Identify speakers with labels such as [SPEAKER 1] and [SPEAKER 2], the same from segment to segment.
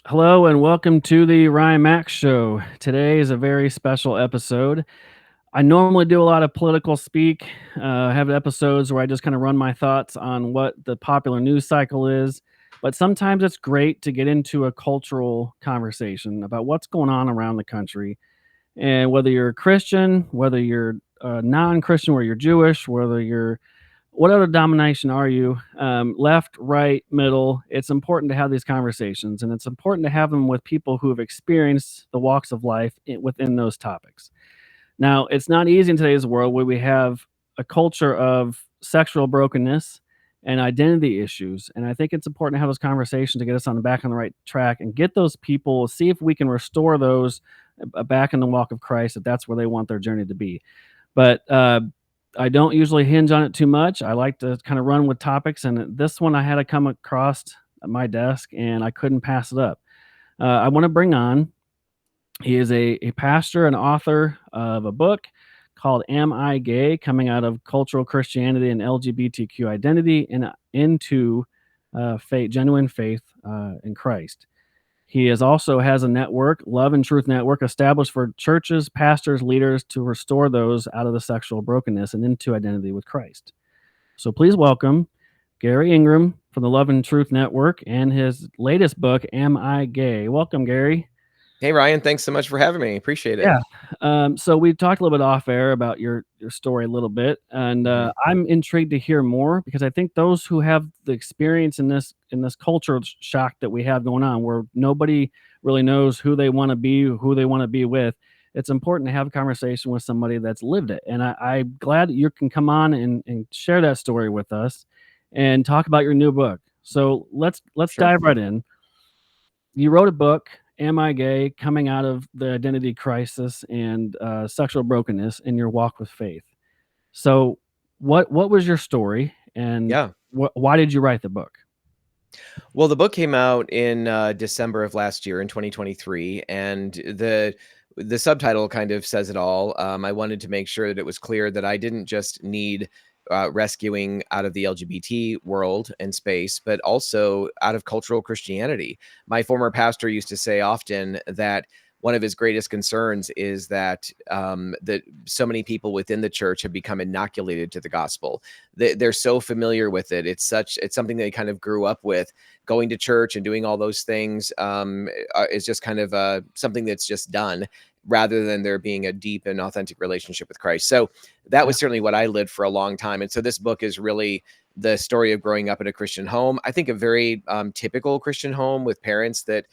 [SPEAKER 1] Hello and welcome to the Ryan Max Show. Today is a very special episode. I normally do a lot of political speak. I have episodes where I just kind of run my thoughts on what the popular news cycle is. But sometimes it's great to get into a cultural conversation about what's going on around the country. And whether you're a Christian, whether you're non Christian, whether you're Jewish, whether you're what other domination are you? Left, right, middle. It's important to have these conversations, and it's important to have them with people who have experienced the walks of life within those topics. Now, it's not easy in today's world where we have a culture of sexual brokenness and identity issues. And I think it's important to have those conversations to get us on the back on the right track and get those people, see if we can restore those back in the walk of Christ, if that's where they want their journey to be. But I don't usually hinge on it too much. I like to kind of run with topics, and this one I had to come across my desk, and I couldn't pass it up. I want to bring on. He is a pastor and author of a book called "Am I Gay?" Coming out of cultural Christianity and LGBTQ identity and into faith, genuine faith in Christ. He also has a network, Love and Truth Network, established for churches, pastors, leaders to restore those out of the sexual brokenness and into identity with Christ. So please welcome Garry Ingraham from the Love and Truth Network and his latest book, Am I Gay? Welcome, Garry.
[SPEAKER 2] Hey, Ryan, thanks so much for having me. Appreciate it.
[SPEAKER 1] Yeah. So we talked a little bit off air about your story a little bit, and
[SPEAKER 2] Mhm.
[SPEAKER 1] I'm intrigued to hear more because I think those who have the experience in this cultural shock that we have going on, where nobody really knows who they want to be, who they want to be with, it's important to have a conversation with somebody that's lived it. And I'm glad that you can come on and share that story with us and talk about your new book. So let's
[SPEAKER 2] Sure.
[SPEAKER 1] dive right in. You wrote a book, Am I Gay? Coming out of the identity crisis and sexual brokenness in your walk with faith. So, what was your story, and
[SPEAKER 2] Yeah.
[SPEAKER 1] why did you write the book?
[SPEAKER 2] Well, the book came out in December of last year in 2023, and the subtitle kind of says it all. I wanted to make sure that it was clear that I didn't just need rescuing out of the LGBT world and space, but also out of cultural Christianity. My former pastor used to say often that one of his greatest concerns is that so many people within the church have become inoculated to the gospel. They're so familiar with it. It's something they kind of grew up with. Going to church and doing all those things is just kind of something that's just done, rather than there being a deep and authentic relationship with Christ. So that
[SPEAKER 1] Yeah,
[SPEAKER 2] was certainly what I lived for a long time. And so this book is really the story of growing up in a Christian home. I think a very typical Christian home with parents that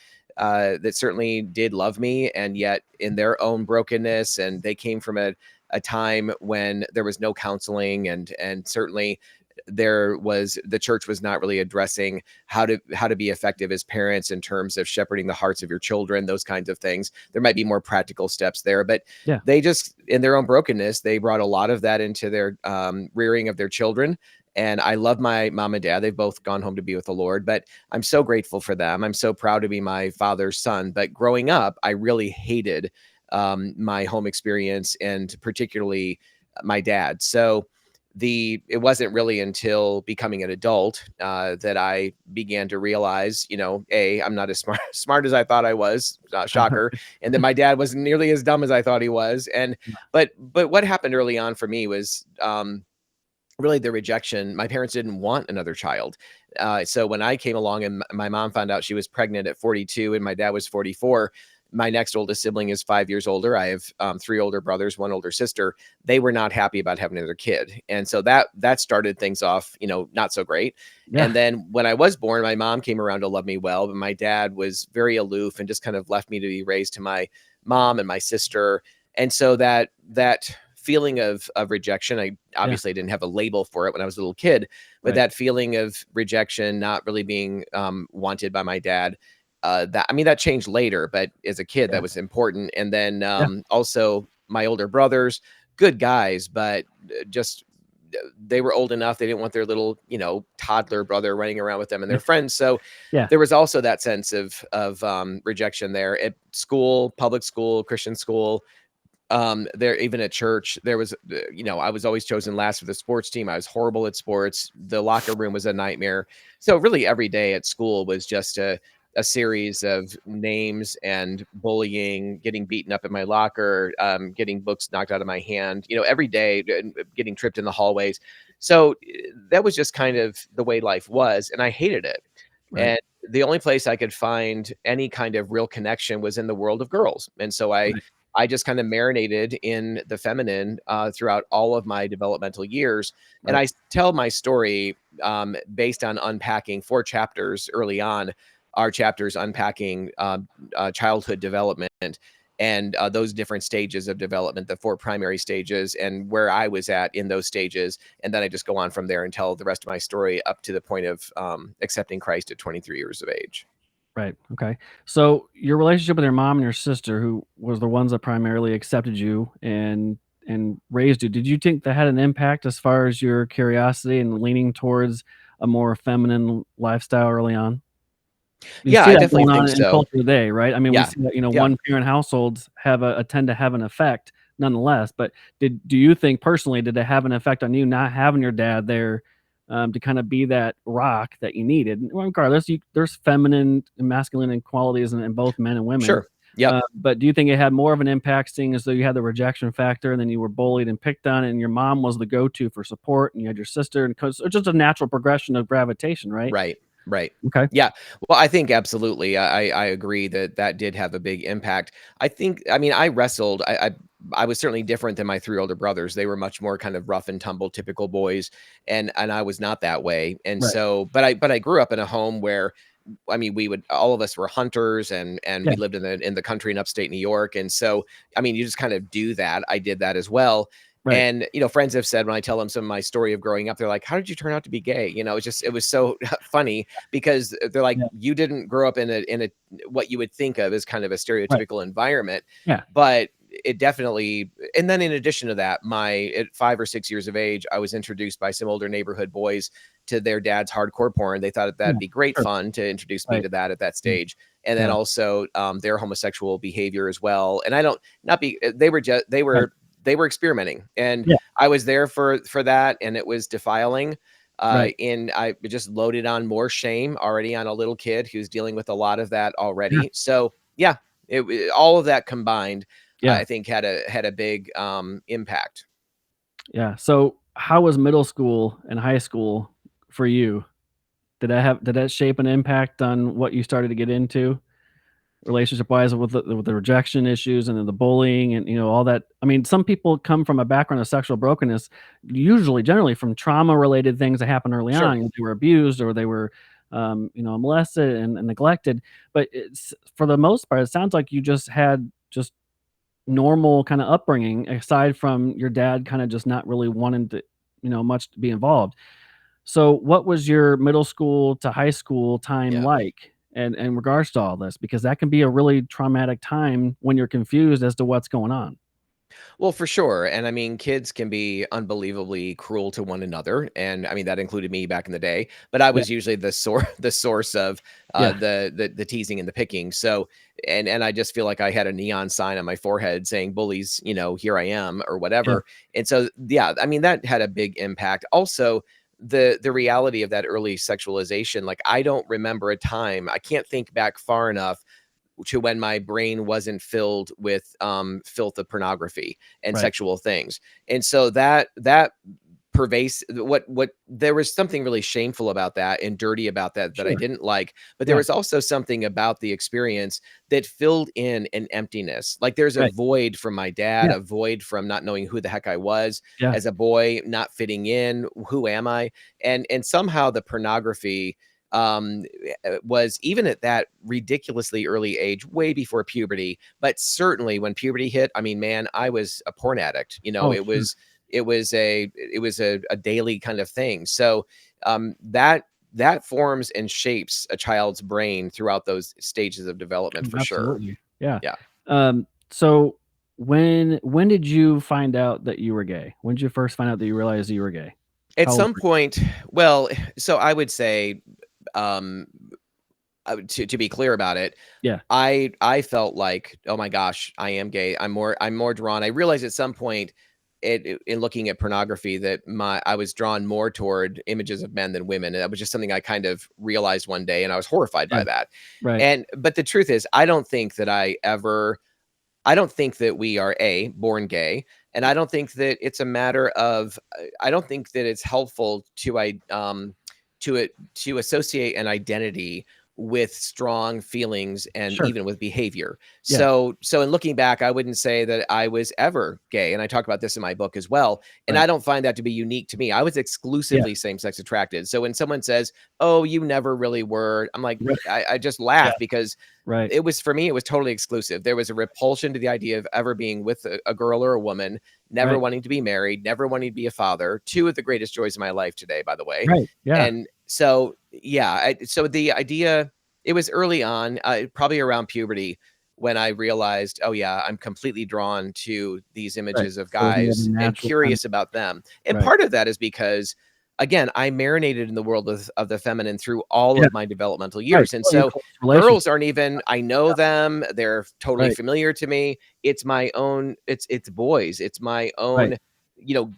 [SPEAKER 2] certainly did love me, and yet in their own brokenness, and they came from a time when there was no counseling, and certainly the church was not really addressing how to be effective as parents in terms of shepherding the hearts of your children, those kinds of things. There might be more practical steps there, but
[SPEAKER 1] yeah,
[SPEAKER 2] they just, in their own brokenness, they brought a lot of that into their rearing of their children. And I love my mom and dad. They've both gone home to be with the Lord, but I'm so grateful for them. I'm so proud to be my father's son. But growing up, I really hated my home experience, and particularly my dad. So it wasn't really until becoming an adult that I began to realize, I'm not as smart as I thought I was, shocker, and then my dad wasn't nearly as dumb as I thought he was. And but what happened early on for me was really the rejection. My parents didn't want another child. So when I came along and my mom found out she was pregnant at 42 and my dad was 44, my next oldest sibling is 5 years older. I have 3 older brothers, 1 older sister. They were not happy about having another kid. And so that started things off, not so great.
[SPEAKER 1] yeah,
[SPEAKER 2] And then when I was born, my mom came around to love me well, but my dad was very aloof and just kind of left me to be raised to my mom and my sister. And so that feeling of rejection, I
[SPEAKER 1] yeah.
[SPEAKER 2] obviously didn't have a label for it when I was a little kid, but
[SPEAKER 1] Right.
[SPEAKER 2] that feeling of rejection, not really being wanted by my dad, that changed later, but as a kid,
[SPEAKER 1] Yeah,
[SPEAKER 2] that was important. And then
[SPEAKER 1] yeah,
[SPEAKER 2] also my older brothers, good guys, but just they were old enough. They didn't want their little, toddler brother running around with them and their friends. So
[SPEAKER 1] yeah,
[SPEAKER 2] there was also that sense of rejection there at school, public school, Christian school. There, even at church, there was, I was always chosen last for the sports team. I was horrible at sports. The locker room was a nightmare. So really every day at school was just a series of names and bullying, getting beaten up in my locker, getting books knocked out of my hand, every day, and getting tripped in the hallways. So that was just kind of the way life was, and I hated it.
[SPEAKER 1] Right.
[SPEAKER 2] And the only place I could find any kind of real connection was in the world of girls. And so
[SPEAKER 1] Right.
[SPEAKER 2] I just kind of marinated in the feminine throughout all of my developmental years. And
[SPEAKER 1] Right.
[SPEAKER 2] I tell my story based on unpacking 4 chapters early on, our chapters unpacking childhood development and those different stages of development, the 4 primary stages, and where I was at in those stages. And then I just go on from there and tell the rest of my story up to the point of accepting Christ at 23 years of age.
[SPEAKER 1] Right. Okay. So your relationship with your mom and your sister, who was the ones that primarily accepted you and raised you, did you think that had an impact as far as your curiosity and leaning towards a more feminine lifestyle early on? You
[SPEAKER 2] Yeah,
[SPEAKER 1] see
[SPEAKER 2] I
[SPEAKER 1] that
[SPEAKER 2] definitely
[SPEAKER 1] going
[SPEAKER 2] think
[SPEAKER 1] on in
[SPEAKER 2] so.
[SPEAKER 1] culture today, right? I mean, we
[SPEAKER 2] Yeah.
[SPEAKER 1] see that,
[SPEAKER 2] Yeah.
[SPEAKER 1] one parent households have tend to have an effect nonetheless, but do you think personally, did it have an effect on you not having your dad there, to kinda be that rock that you needed? Well, regardless, there's feminine and masculine qualities in both men and women,
[SPEAKER 2] Sure. Yep.
[SPEAKER 1] but do you think it had more of an impact seeing as though you had the rejection factor and then you were bullied and picked on and your mom was the go-to for support and you had your sister and 'cause it's just a natural progression of gravitation, right?
[SPEAKER 2] Right, right.
[SPEAKER 1] Okay.
[SPEAKER 2] Yeah. Well, I think absolutely. I agree that that did have a big impact. I mean, I wrestled. I was certainly different than my 3 older brothers. They were much more kind of rough and tumble, typical boys, and I was not that way. And
[SPEAKER 1] Right.
[SPEAKER 2] so, but I grew up in a home where, I mean, we would all of us were hunters, and
[SPEAKER 1] Yeah.
[SPEAKER 2] we lived in the country in upstate New York. And so, I mean, you just kind of do that. I did that as well.
[SPEAKER 1] Right.
[SPEAKER 2] And friends have said when I tell them some of my story of growing up, they're like, "How did you turn out to be gay?" It was so funny because they're like,
[SPEAKER 1] Yeah.
[SPEAKER 2] "You didn't grow up in a what you would think of as kind of a
[SPEAKER 1] Right.
[SPEAKER 2] stereotypical environment."
[SPEAKER 1] Yeah.
[SPEAKER 2] But it definitely, and then in addition to that, my at 5 or 6 years of age, I was introduced by some older neighborhood boys to their dad's hardcore porn. They thought
[SPEAKER 1] Yeah.
[SPEAKER 2] that'd be great
[SPEAKER 1] Sure.
[SPEAKER 2] fun to introduce me
[SPEAKER 1] Right.
[SPEAKER 2] to that at that
[SPEAKER 1] Yeah.
[SPEAKER 2] stage. And then
[SPEAKER 1] Yeah.
[SPEAKER 2] also their homosexual behavior as well. And I don't not be they were just
[SPEAKER 1] Right.
[SPEAKER 2] they were experimenting, and
[SPEAKER 1] Yeah.
[SPEAKER 2] I was there for that, and it was defiling.
[SPEAKER 1] Right.
[SPEAKER 2] And I just loaded on more shame already on a little kid who's dealing with a lot of that
[SPEAKER 1] Yeah.
[SPEAKER 2] already. So yeah, all of that combined,
[SPEAKER 1] Yeah.
[SPEAKER 2] I think had a big impact.
[SPEAKER 1] Yeah. So, how was middle school and high school for you? Did that shape an impact on what you started to get into relationship-wise with the rejection issues and then the bullying and, all that? I mean, some people come from a background of sexual brokenness, usually generally from trauma-related things that happened early
[SPEAKER 2] Sure.
[SPEAKER 1] on. They were abused or they were, molested and neglected, but it's for the most part, it sounds like you just had just normal kinda upbringing aside from your dad kinda just not really wanting to, much to be involved. So, what was your middle school to high school time
[SPEAKER 2] Yeah.
[SPEAKER 1] like and in regards to all this? Because that can be a really traumatic time when you're confused as to what's going on.
[SPEAKER 2] Well, for sure. And I mean, kids can be unbelievably cruel to one another. And I mean, that included me back in the day, but I
[SPEAKER 1] Yeah,
[SPEAKER 2] was usually the source of
[SPEAKER 1] yeah,
[SPEAKER 2] the teasing and the picking. So, and I just feel like I had a neon sign on my forehead saying bullies, here I am or
[SPEAKER 1] yeah,
[SPEAKER 2] whatever. And so, yeah, I mean, that had a big impact. Also, the reality of that early sexualization, like I don't remember a time, I can't think back far enough to when my brain wasn't filled with filth of pornography and
[SPEAKER 1] right.
[SPEAKER 2] sexual things. And so that pervasive, what there was something really shameful about that and dirty about that I
[SPEAKER 1] Sure.
[SPEAKER 2] didn't like, but there
[SPEAKER 1] Yeah,
[SPEAKER 2] was also something about the experience that filled in an emptiness. Like there's a
[SPEAKER 1] right.
[SPEAKER 2] void from my dad,
[SPEAKER 1] Yeah,
[SPEAKER 2] a void from not knowing who the heck I was
[SPEAKER 1] yeah,
[SPEAKER 2] as a boy, not fitting in. Who am I? And somehow the pornography was, even at that ridiculously early age, way before puberty, but certainly when puberty hit, I mean, man, I was a porn addict.
[SPEAKER 1] oh, sure.
[SPEAKER 2] It was a daily kind of thing. So that forms and shapes a child's brain throughout those stages of development for sure.
[SPEAKER 1] Absolutely. Yeah.
[SPEAKER 2] Yeah.
[SPEAKER 1] So when did you find out that you were gay? When did you first find out that you realized you were gay?
[SPEAKER 2] At
[SPEAKER 1] How old
[SPEAKER 2] some
[SPEAKER 1] were
[SPEAKER 2] point, well, so I would say, um, to be clear about it,
[SPEAKER 1] you? Yeah,
[SPEAKER 2] I felt like, "Oh my gosh, I am gay. I'm more drawn." I realized at some point in looking at pornography that I was drawn more toward images of men than women. And that was just something I kind of realized one day, and I was horrified
[SPEAKER 1] Yeah.
[SPEAKER 2] by that.
[SPEAKER 1] Right.
[SPEAKER 2] But the truth is, I don't think that we are born gay, and I don't think that it's a matter of I don't think that it's helpful to associate an identity with strong feelings and
[SPEAKER 1] Sure.
[SPEAKER 2] even with behavior.
[SPEAKER 1] Yeah.
[SPEAKER 2] So in looking back, I wouldn't say that I was ever gay, and I talk about this in my book as well. And
[SPEAKER 1] Right.
[SPEAKER 2] I don't find that to be unique to me. I was
[SPEAKER 1] Yeah.
[SPEAKER 2] exclusively same-sex attracted. So when someone says, "Oh, you never really were," I'm like,
[SPEAKER 1] Right.
[SPEAKER 2] I just
[SPEAKER 1] Yeah.
[SPEAKER 2] laugh because
[SPEAKER 1] Right.
[SPEAKER 2] it was for me, it was totally exclusive. There was a repulsion to the idea of ever being with a girl or a woman, never
[SPEAKER 1] Right.
[SPEAKER 2] wanting to be married, never wanting to be a father. Two of the greatest joys of my life today, by the way.
[SPEAKER 1] Right. Yeah.
[SPEAKER 2] And so, yeah, so the idea, it was early on, probably around puberty, when I realized, oh yeah, I'm completely drawn to these
[SPEAKER 1] Right.
[SPEAKER 2] images of
[SPEAKER 1] So it was more of a
[SPEAKER 2] guys and
[SPEAKER 1] natural kind of
[SPEAKER 2] curious about them. And
[SPEAKER 1] right.
[SPEAKER 2] part of that is because, again, I marinated in the world of the feminine through all
[SPEAKER 1] Yeah.
[SPEAKER 2] of my developmental
[SPEAKER 1] Right.
[SPEAKER 2] years. And
[SPEAKER 1] Well, your
[SPEAKER 2] so
[SPEAKER 1] close relationship.
[SPEAKER 2] girls aren't even, I know
[SPEAKER 1] Yeah.
[SPEAKER 2] them, they're totally
[SPEAKER 1] Right.
[SPEAKER 2] familiar to me. It's my own, it's boys, it's my
[SPEAKER 1] Right.
[SPEAKER 2] own,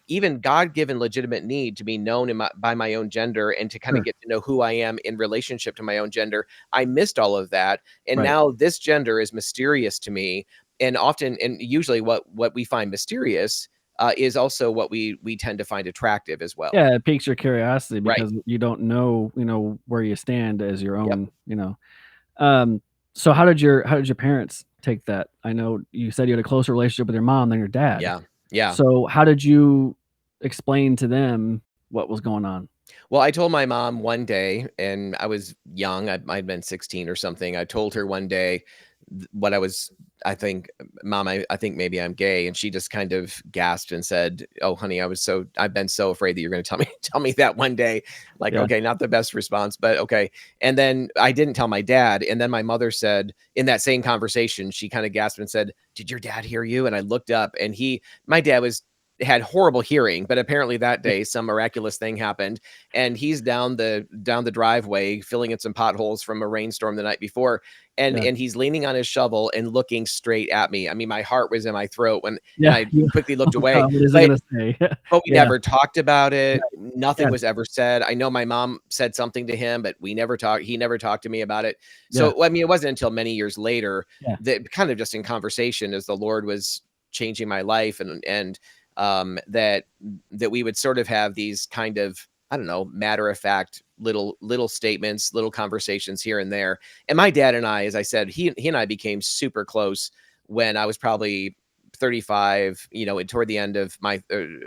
[SPEAKER 2] even God-given legitimate need to be known by my own gender and to kind of
[SPEAKER 1] Sure.
[SPEAKER 2] get to know who I am in relationship to my own gender. I missed all of that. And
[SPEAKER 1] Right.
[SPEAKER 2] now this gender is mysterious to me. And often, and usually what we find mysterious is also what we tend to find attractive as well.
[SPEAKER 1] Yeah, it piques your curiosity
[SPEAKER 2] Right.
[SPEAKER 1] because you don't know, where you stand as your
[SPEAKER 2] Yep.
[SPEAKER 1] own. Um, so how did your parents take that? I know you said you had a closer relationship with your mom than your dad.
[SPEAKER 2] Yeah. Yeah.
[SPEAKER 1] So how did you explain to them what was going on?
[SPEAKER 2] Well, I told my mom one day, and I was young, I'd been 16 or something. I told her one day what I think, Mom, I think maybe I'm gay. And she just kind of gasped and said, "Oh, honey, I've been so afraid that you're going to tell me, tell me that one day." Like,
[SPEAKER 1] Yeah,
[SPEAKER 2] okay, not the best response, but okay. And then I didn't tell my dad. And then my mother said, in that same conversation, she kind of gasped and said, "Did your dad hear you?" And I looked up, and my dad had horrible hearing, but apparently that
[SPEAKER 1] yeah,
[SPEAKER 2] day some miraculous thing happened, and he's down the driveway filling in some potholes from a rainstorm the night before, and
[SPEAKER 1] yeah,
[SPEAKER 2] he's leaning on his shovel and looking straight at me. I mean, my heart was in my throat and
[SPEAKER 1] yeah,
[SPEAKER 2] I
[SPEAKER 1] yeah.
[SPEAKER 2] quickly
[SPEAKER 1] Oh
[SPEAKER 2] looked away,
[SPEAKER 1] god, what is he
[SPEAKER 2] but
[SPEAKER 1] gonna say?
[SPEAKER 2] we
[SPEAKER 1] Yeah,
[SPEAKER 2] never talked about it.
[SPEAKER 1] right,
[SPEAKER 2] Nothing
[SPEAKER 1] yeah,
[SPEAKER 2] was ever said. I know my mom said something to him, but we never talked. He never talked to me about it.
[SPEAKER 1] yeah,
[SPEAKER 2] So, I mean, it wasn't until many years later
[SPEAKER 1] yeah,
[SPEAKER 2] that, kind of just in conversation, as the Lord was changing my life, that we would sort of have these kind of, I don't know, matter of fact little statements, little conversations here and there. And my dad and I, as I said, he and I became super close when I was probably 35, and toward the end of my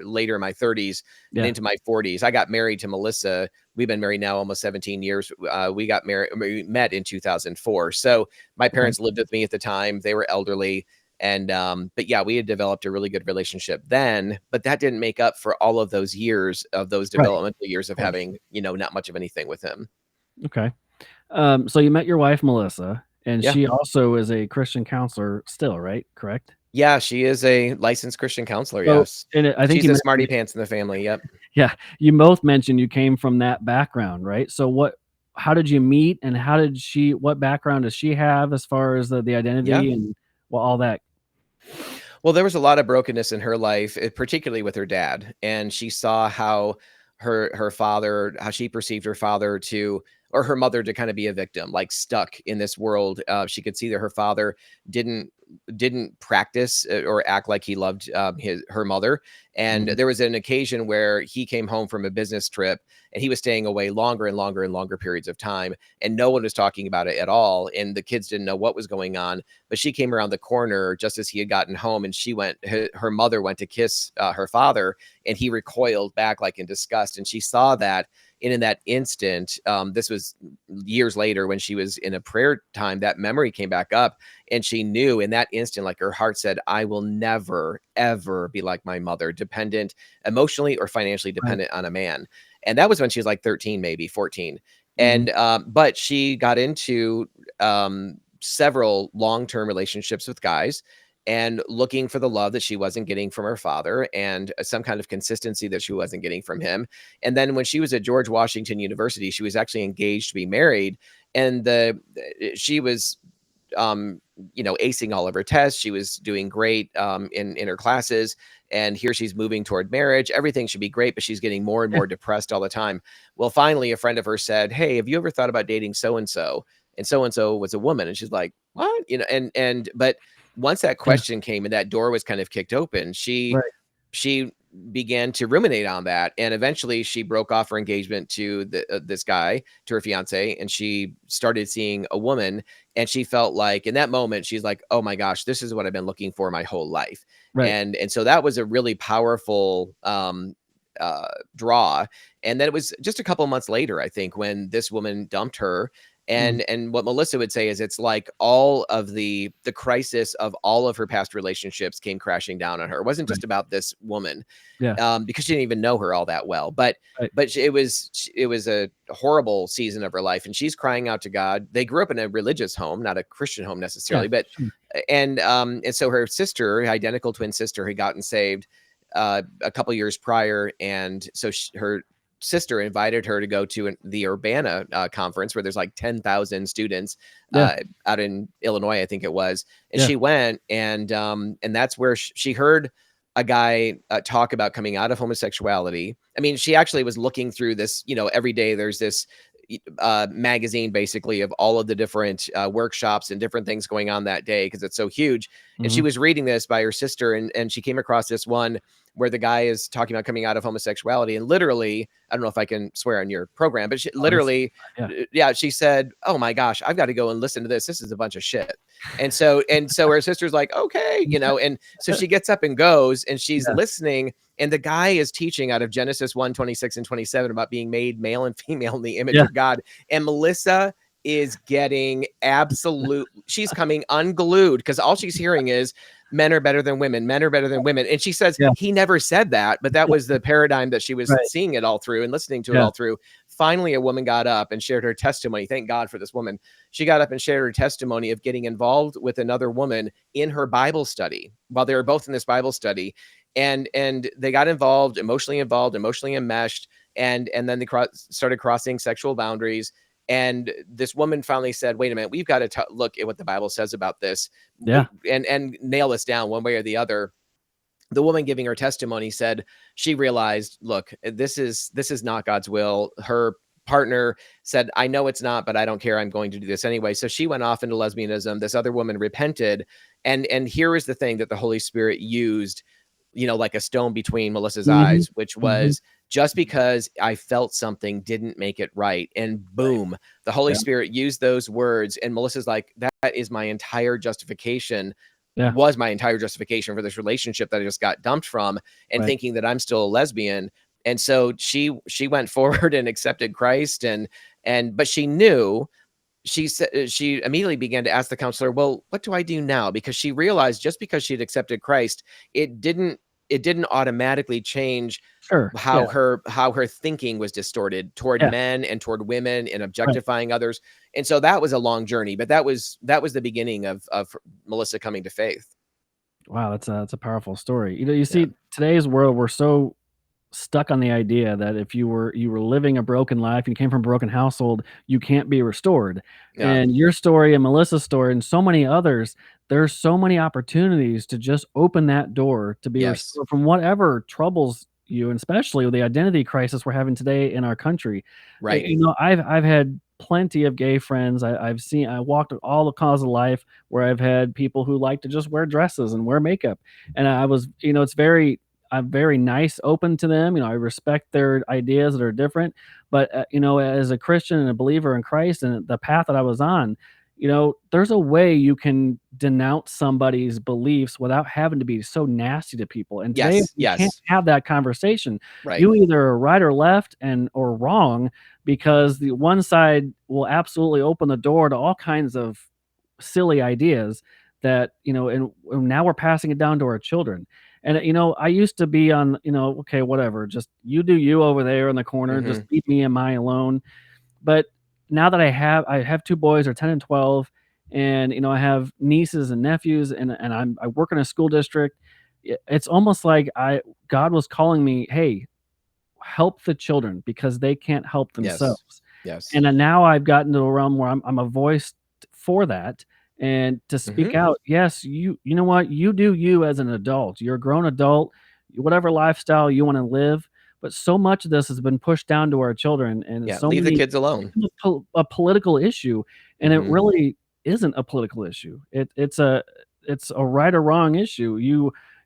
[SPEAKER 2] later in my 30s and
[SPEAKER 1] yeah,
[SPEAKER 2] into my 40s. I got married to Melissa. We've been married now almost 17 years. We met in 2004. So my
[SPEAKER 1] okay,
[SPEAKER 2] parents lived with me at the time. They were elderly. And but yeah, we had developed a really good relationship then, but that didn't make up for all of those years of those
[SPEAKER 1] right,
[SPEAKER 2] developmental years
[SPEAKER 1] of
[SPEAKER 2] of
[SPEAKER 1] course,
[SPEAKER 2] having, not much of anything with him.
[SPEAKER 1] okay. So you met your wife, Melissa, and
[SPEAKER 2] Yeah.
[SPEAKER 1] she also is a Christian counselor still, right? Correct?
[SPEAKER 2] Yeah, she is a licensed Christian counselor,
[SPEAKER 1] So
[SPEAKER 2] yes.
[SPEAKER 1] and I think
[SPEAKER 2] She's
[SPEAKER 1] you
[SPEAKER 2] a
[SPEAKER 1] mentioned
[SPEAKER 2] smarty pants in the family, yep.
[SPEAKER 1] yeah, you both mentioned you came from that background, right? So how did you meet and what background does she have as far as the
[SPEAKER 2] Yeah.
[SPEAKER 1] identity and well, all that?
[SPEAKER 2] Well, there was a lot of brokenness in her life, particularly with her dad, and she saw how her father, how she perceived her father to, or her mother, to kind of be a victim, like stuck in this world. She could see that her father didn't didn't practice or act like he loved her mother. And
[SPEAKER 1] Mhm.
[SPEAKER 2] there was an occasion where he came home from a business trip, and he was staying away longer and longer and longer periods of time, and no one was talking about it at all, and the kids didn't know what was going on. But she came around the corner just as he had gotten home, and her mother went to kiss her father, and he recoiled back like in disgust. And she saw that. And in that instant, this was years later when she was in a prayer time, that memory came back up, and she knew in that instant, like her heart said, "I will never, ever be like my mother, dependent, emotionally or financially
[SPEAKER 1] Right.
[SPEAKER 2] dependent on a man." And that was when she was like 13, maybe 14.
[SPEAKER 1] Mhm.
[SPEAKER 2] And but she got into several long-term relationships with guys, and looking for the love that she wasn't getting from her father, and some kind of consistency that she wasn't getting from him. And then when she was at George Washington University, she was actually engaged to be married, and she was acing all of her tests. She was doing great in her classes, and here she's moving toward marriage. Everything should be great, but she's getting more and
[SPEAKER 1] Yeah.
[SPEAKER 2] more depressed all the time. Well, finally, a friend of hers said, "Hey, have you ever thought about dating so and so?" And so was a woman, and she's like, "What?" But once that
[SPEAKER 1] Yeah.
[SPEAKER 2] question came and that door was kind of kicked open,
[SPEAKER 1] Right.
[SPEAKER 2] she began to ruminate on that, and eventually she broke off her engagement to this guy, to her fiance, and she started seeing a woman, and she felt like in that moment she's like, "Oh my gosh, this is what I've been looking for my whole life."
[SPEAKER 1] Right.
[SPEAKER 2] And so that was a really powerful draw. And then it was just a couple months later, I think, when this woman dumped her.
[SPEAKER 1] Mm.
[SPEAKER 2] And what Melissa would say is it's like all of the crisis of all of her past relationships came crashing down on her. It wasn't
[SPEAKER 1] Right.
[SPEAKER 2] just about this woman,
[SPEAKER 1] Yeah.
[SPEAKER 2] because she didn't even know her all that well. But
[SPEAKER 1] Right.
[SPEAKER 2] it was a horrible season of her life, and she's crying out to God. They grew up in a religious home, not a Christian home
[SPEAKER 1] Yeah.
[SPEAKER 2] necessarily, but
[SPEAKER 1] Sure.
[SPEAKER 2] and so her sister, identical twin sister, had gotten saved a couple years prior, and so her sister invited her to go to the Urbana conference, where there's like 10,000 students
[SPEAKER 1] Yeah.
[SPEAKER 2] out in Illinois, I think it was. And
[SPEAKER 1] Yeah.
[SPEAKER 2] she went, and that's where she heard a guy talk about coming out of homosexuality. I mean, she actually was looking through this, every day there's this magazine basically of all of the different workshops and different things going on that day, because it's so huge. And she
[SPEAKER 1] Mhm.
[SPEAKER 2] was reading this by her sister, and she came across this one where the guy is talking about coming out of homosexuality, and literally, I don't know if I can swear on your program, but she
[SPEAKER 1] Oh, that's
[SPEAKER 2] literally,
[SPEAKER 1] yeah.
[SPEAKER 2] yeah, she said, "Oh my gosh, I've got to go and listen to this. This is a bunch of shit." And so her sister's like, "Okay," and so she gets up and goes, and she's
[SPEAKER 1] Yeah.
[SPEAKER 2] listening, and the guy is teaching out of Genesis 1:26 and 27 about being made male and female in the image
[SPEAKER 1] Yeah.
[SPEAKER 2] of God. And Melissa is getting she's coming unglued, because all she's hearing is men are better than women, men are better than women. And she says
[SPEAKER 1] Yeah.
[SPEAKER 2] he never said that, but that
[SPEAKER 1] Yeah.
[SPEAKER 2] was the paradigm that she was
[SPEAKER 1] Right.
[SPEAKER 2] seeing it all through and listening to it
[SPEAKER 1] Yeah.
[SPEAKER 2] all through. Finally, a woman got up and shared her testimony. Thank God for this woman. She got up and shared her testimony of getting involved with another woman in her Bible study while they were both in this Bible study. And they got involved, emotionally enmeshed, and then they started crossing sexual boundaries. And this woman finally said, "Wait a minute, we've got to look at what the Bible says about this,
[SPEAKER 1] Yeah.
[SPEAKER 2] and nail this down one way or the other." The woman giving her testimony said she realized, look, this is not God's will. Her partner said, "I know it's not, but I don't care. I'm going to do this anyway." So she went off into lesbianism. This other woman repented. And here is the thing that the Holy Spirit used, like a stone between Melissa's
[SPEAKER 1] Mhm.
[SPEAKER 2] eyes, which
[SPEAKER 1] Mhm.
[SPEAKER 2] was, just because I felt something didn't make it right. And
[SPEAKER 1] Right.
[SPEAKER 2] boom, the Holy
[SPEAKER 1] Yeah.
[SPEAKER 2] Spirit used those words. And Melissa's like, that is my entire justification,
[SPEAKER 1] Yeah.
[SPEAKER 2] was my entire justification for this relationship that I just got dumped from, and
[SPEAKER 1] Right.
[SPEAKER 2] thinking that I'm still a lesbian. And so she went forward and accepted Christ, but she knew, she said, she immediately began to ask the counselor, "Well, what do I do now?" Because she realized, just because she'd accepted Christ, it didn't automatically change
[SPEAKER 1] Sure. Yeah.
[SPEAKER 2] how her thinking was distorted toward
[SPEAKER 1] Yeah.
[SPEAKER 2] men and toward women and
[SPEAKER 1] Right.
[SPEAKER 2] objectifying others. And so that was a long journey, but that was the beginning of Melissa coming to faith.
[SPEAKER 1] Wow, that's a powerful story. You
[SPEAKER 2] Yeah.
[SPEAKER 1] see, today's world, we're so stuck on the idea that if you were living a broken life, you came from a broken household, you can't be restored.
[SPEAKER 2] Yeah.
[SPEAKER 1] And your story and Melissa's story and so many others, there's so many opportunities to just open that door to be
[SPEAKER 2] Yes.
[SPEAKER 1] restored from whatever troubles you, and especially with the identity crisis we're having today in our country.
[SPEAKER 2] Right.
[SPEAKER 1] I've had plenty of gay friends. I walked all the cause of life where I've had people who like to just wear dresses and wear makeup. And I was, it's very I'm very nice, open to them. I respect their ideas that are different. But, as a Christian and a believer in Christ and the path that I was on, there's a way you can denounce somebody's beliefs without having to be so nasty to people. And today,
[SPEAKER 2] Yes.
[SPEAKER 1] you can't
[SPEAKER 2] Yes.
[SPEAKER 1] have that conversation.
[SPEAKER 2] Right.
[SPEAKER 1] You either are right or left or wrong, because the one side will absolutely open the door to all kinds of silly ideas that, and now we're passing it down to our children. And, I used to be on, okay, whatever, just you do you over there in the corner, just
[SPEAKER 2] Mhm.
[SPEAKER 1] leave me and my alone. But now that I have 2 boys, they're 10 and 12, and, I have nieces and nephews, and I work in a school district. It's almost like God was calling me, "Hey, help the children because they can't help
[SPEAKER 2] Yes.
[SPEAKER 1] themselves."
[SPEAKER 2] Yes.
[SPEAKER 1] And then now I've gotten to a realm where I'm a voice for that, and to speak
[SPEAKER 2] Mhm.
[SPEAKER 1] out. Yes, you know what? You do you as an adult. You're a grown adult, whatever lifestyle you wanna live, but so much of this has been pushed down to our children, and
[SPEAKER 2] Yeah,
[SPEAKER 1] so
[SPEAKER 2] leave the
[SPEAKER 1] many
[SPEAKER 2] kids alone.
[SPEAKER 1] a political issue, and it
[SPEAKER 2] Mhm.
[SPEAKER 1] really isn't a political issue. It's a right or wrong issue.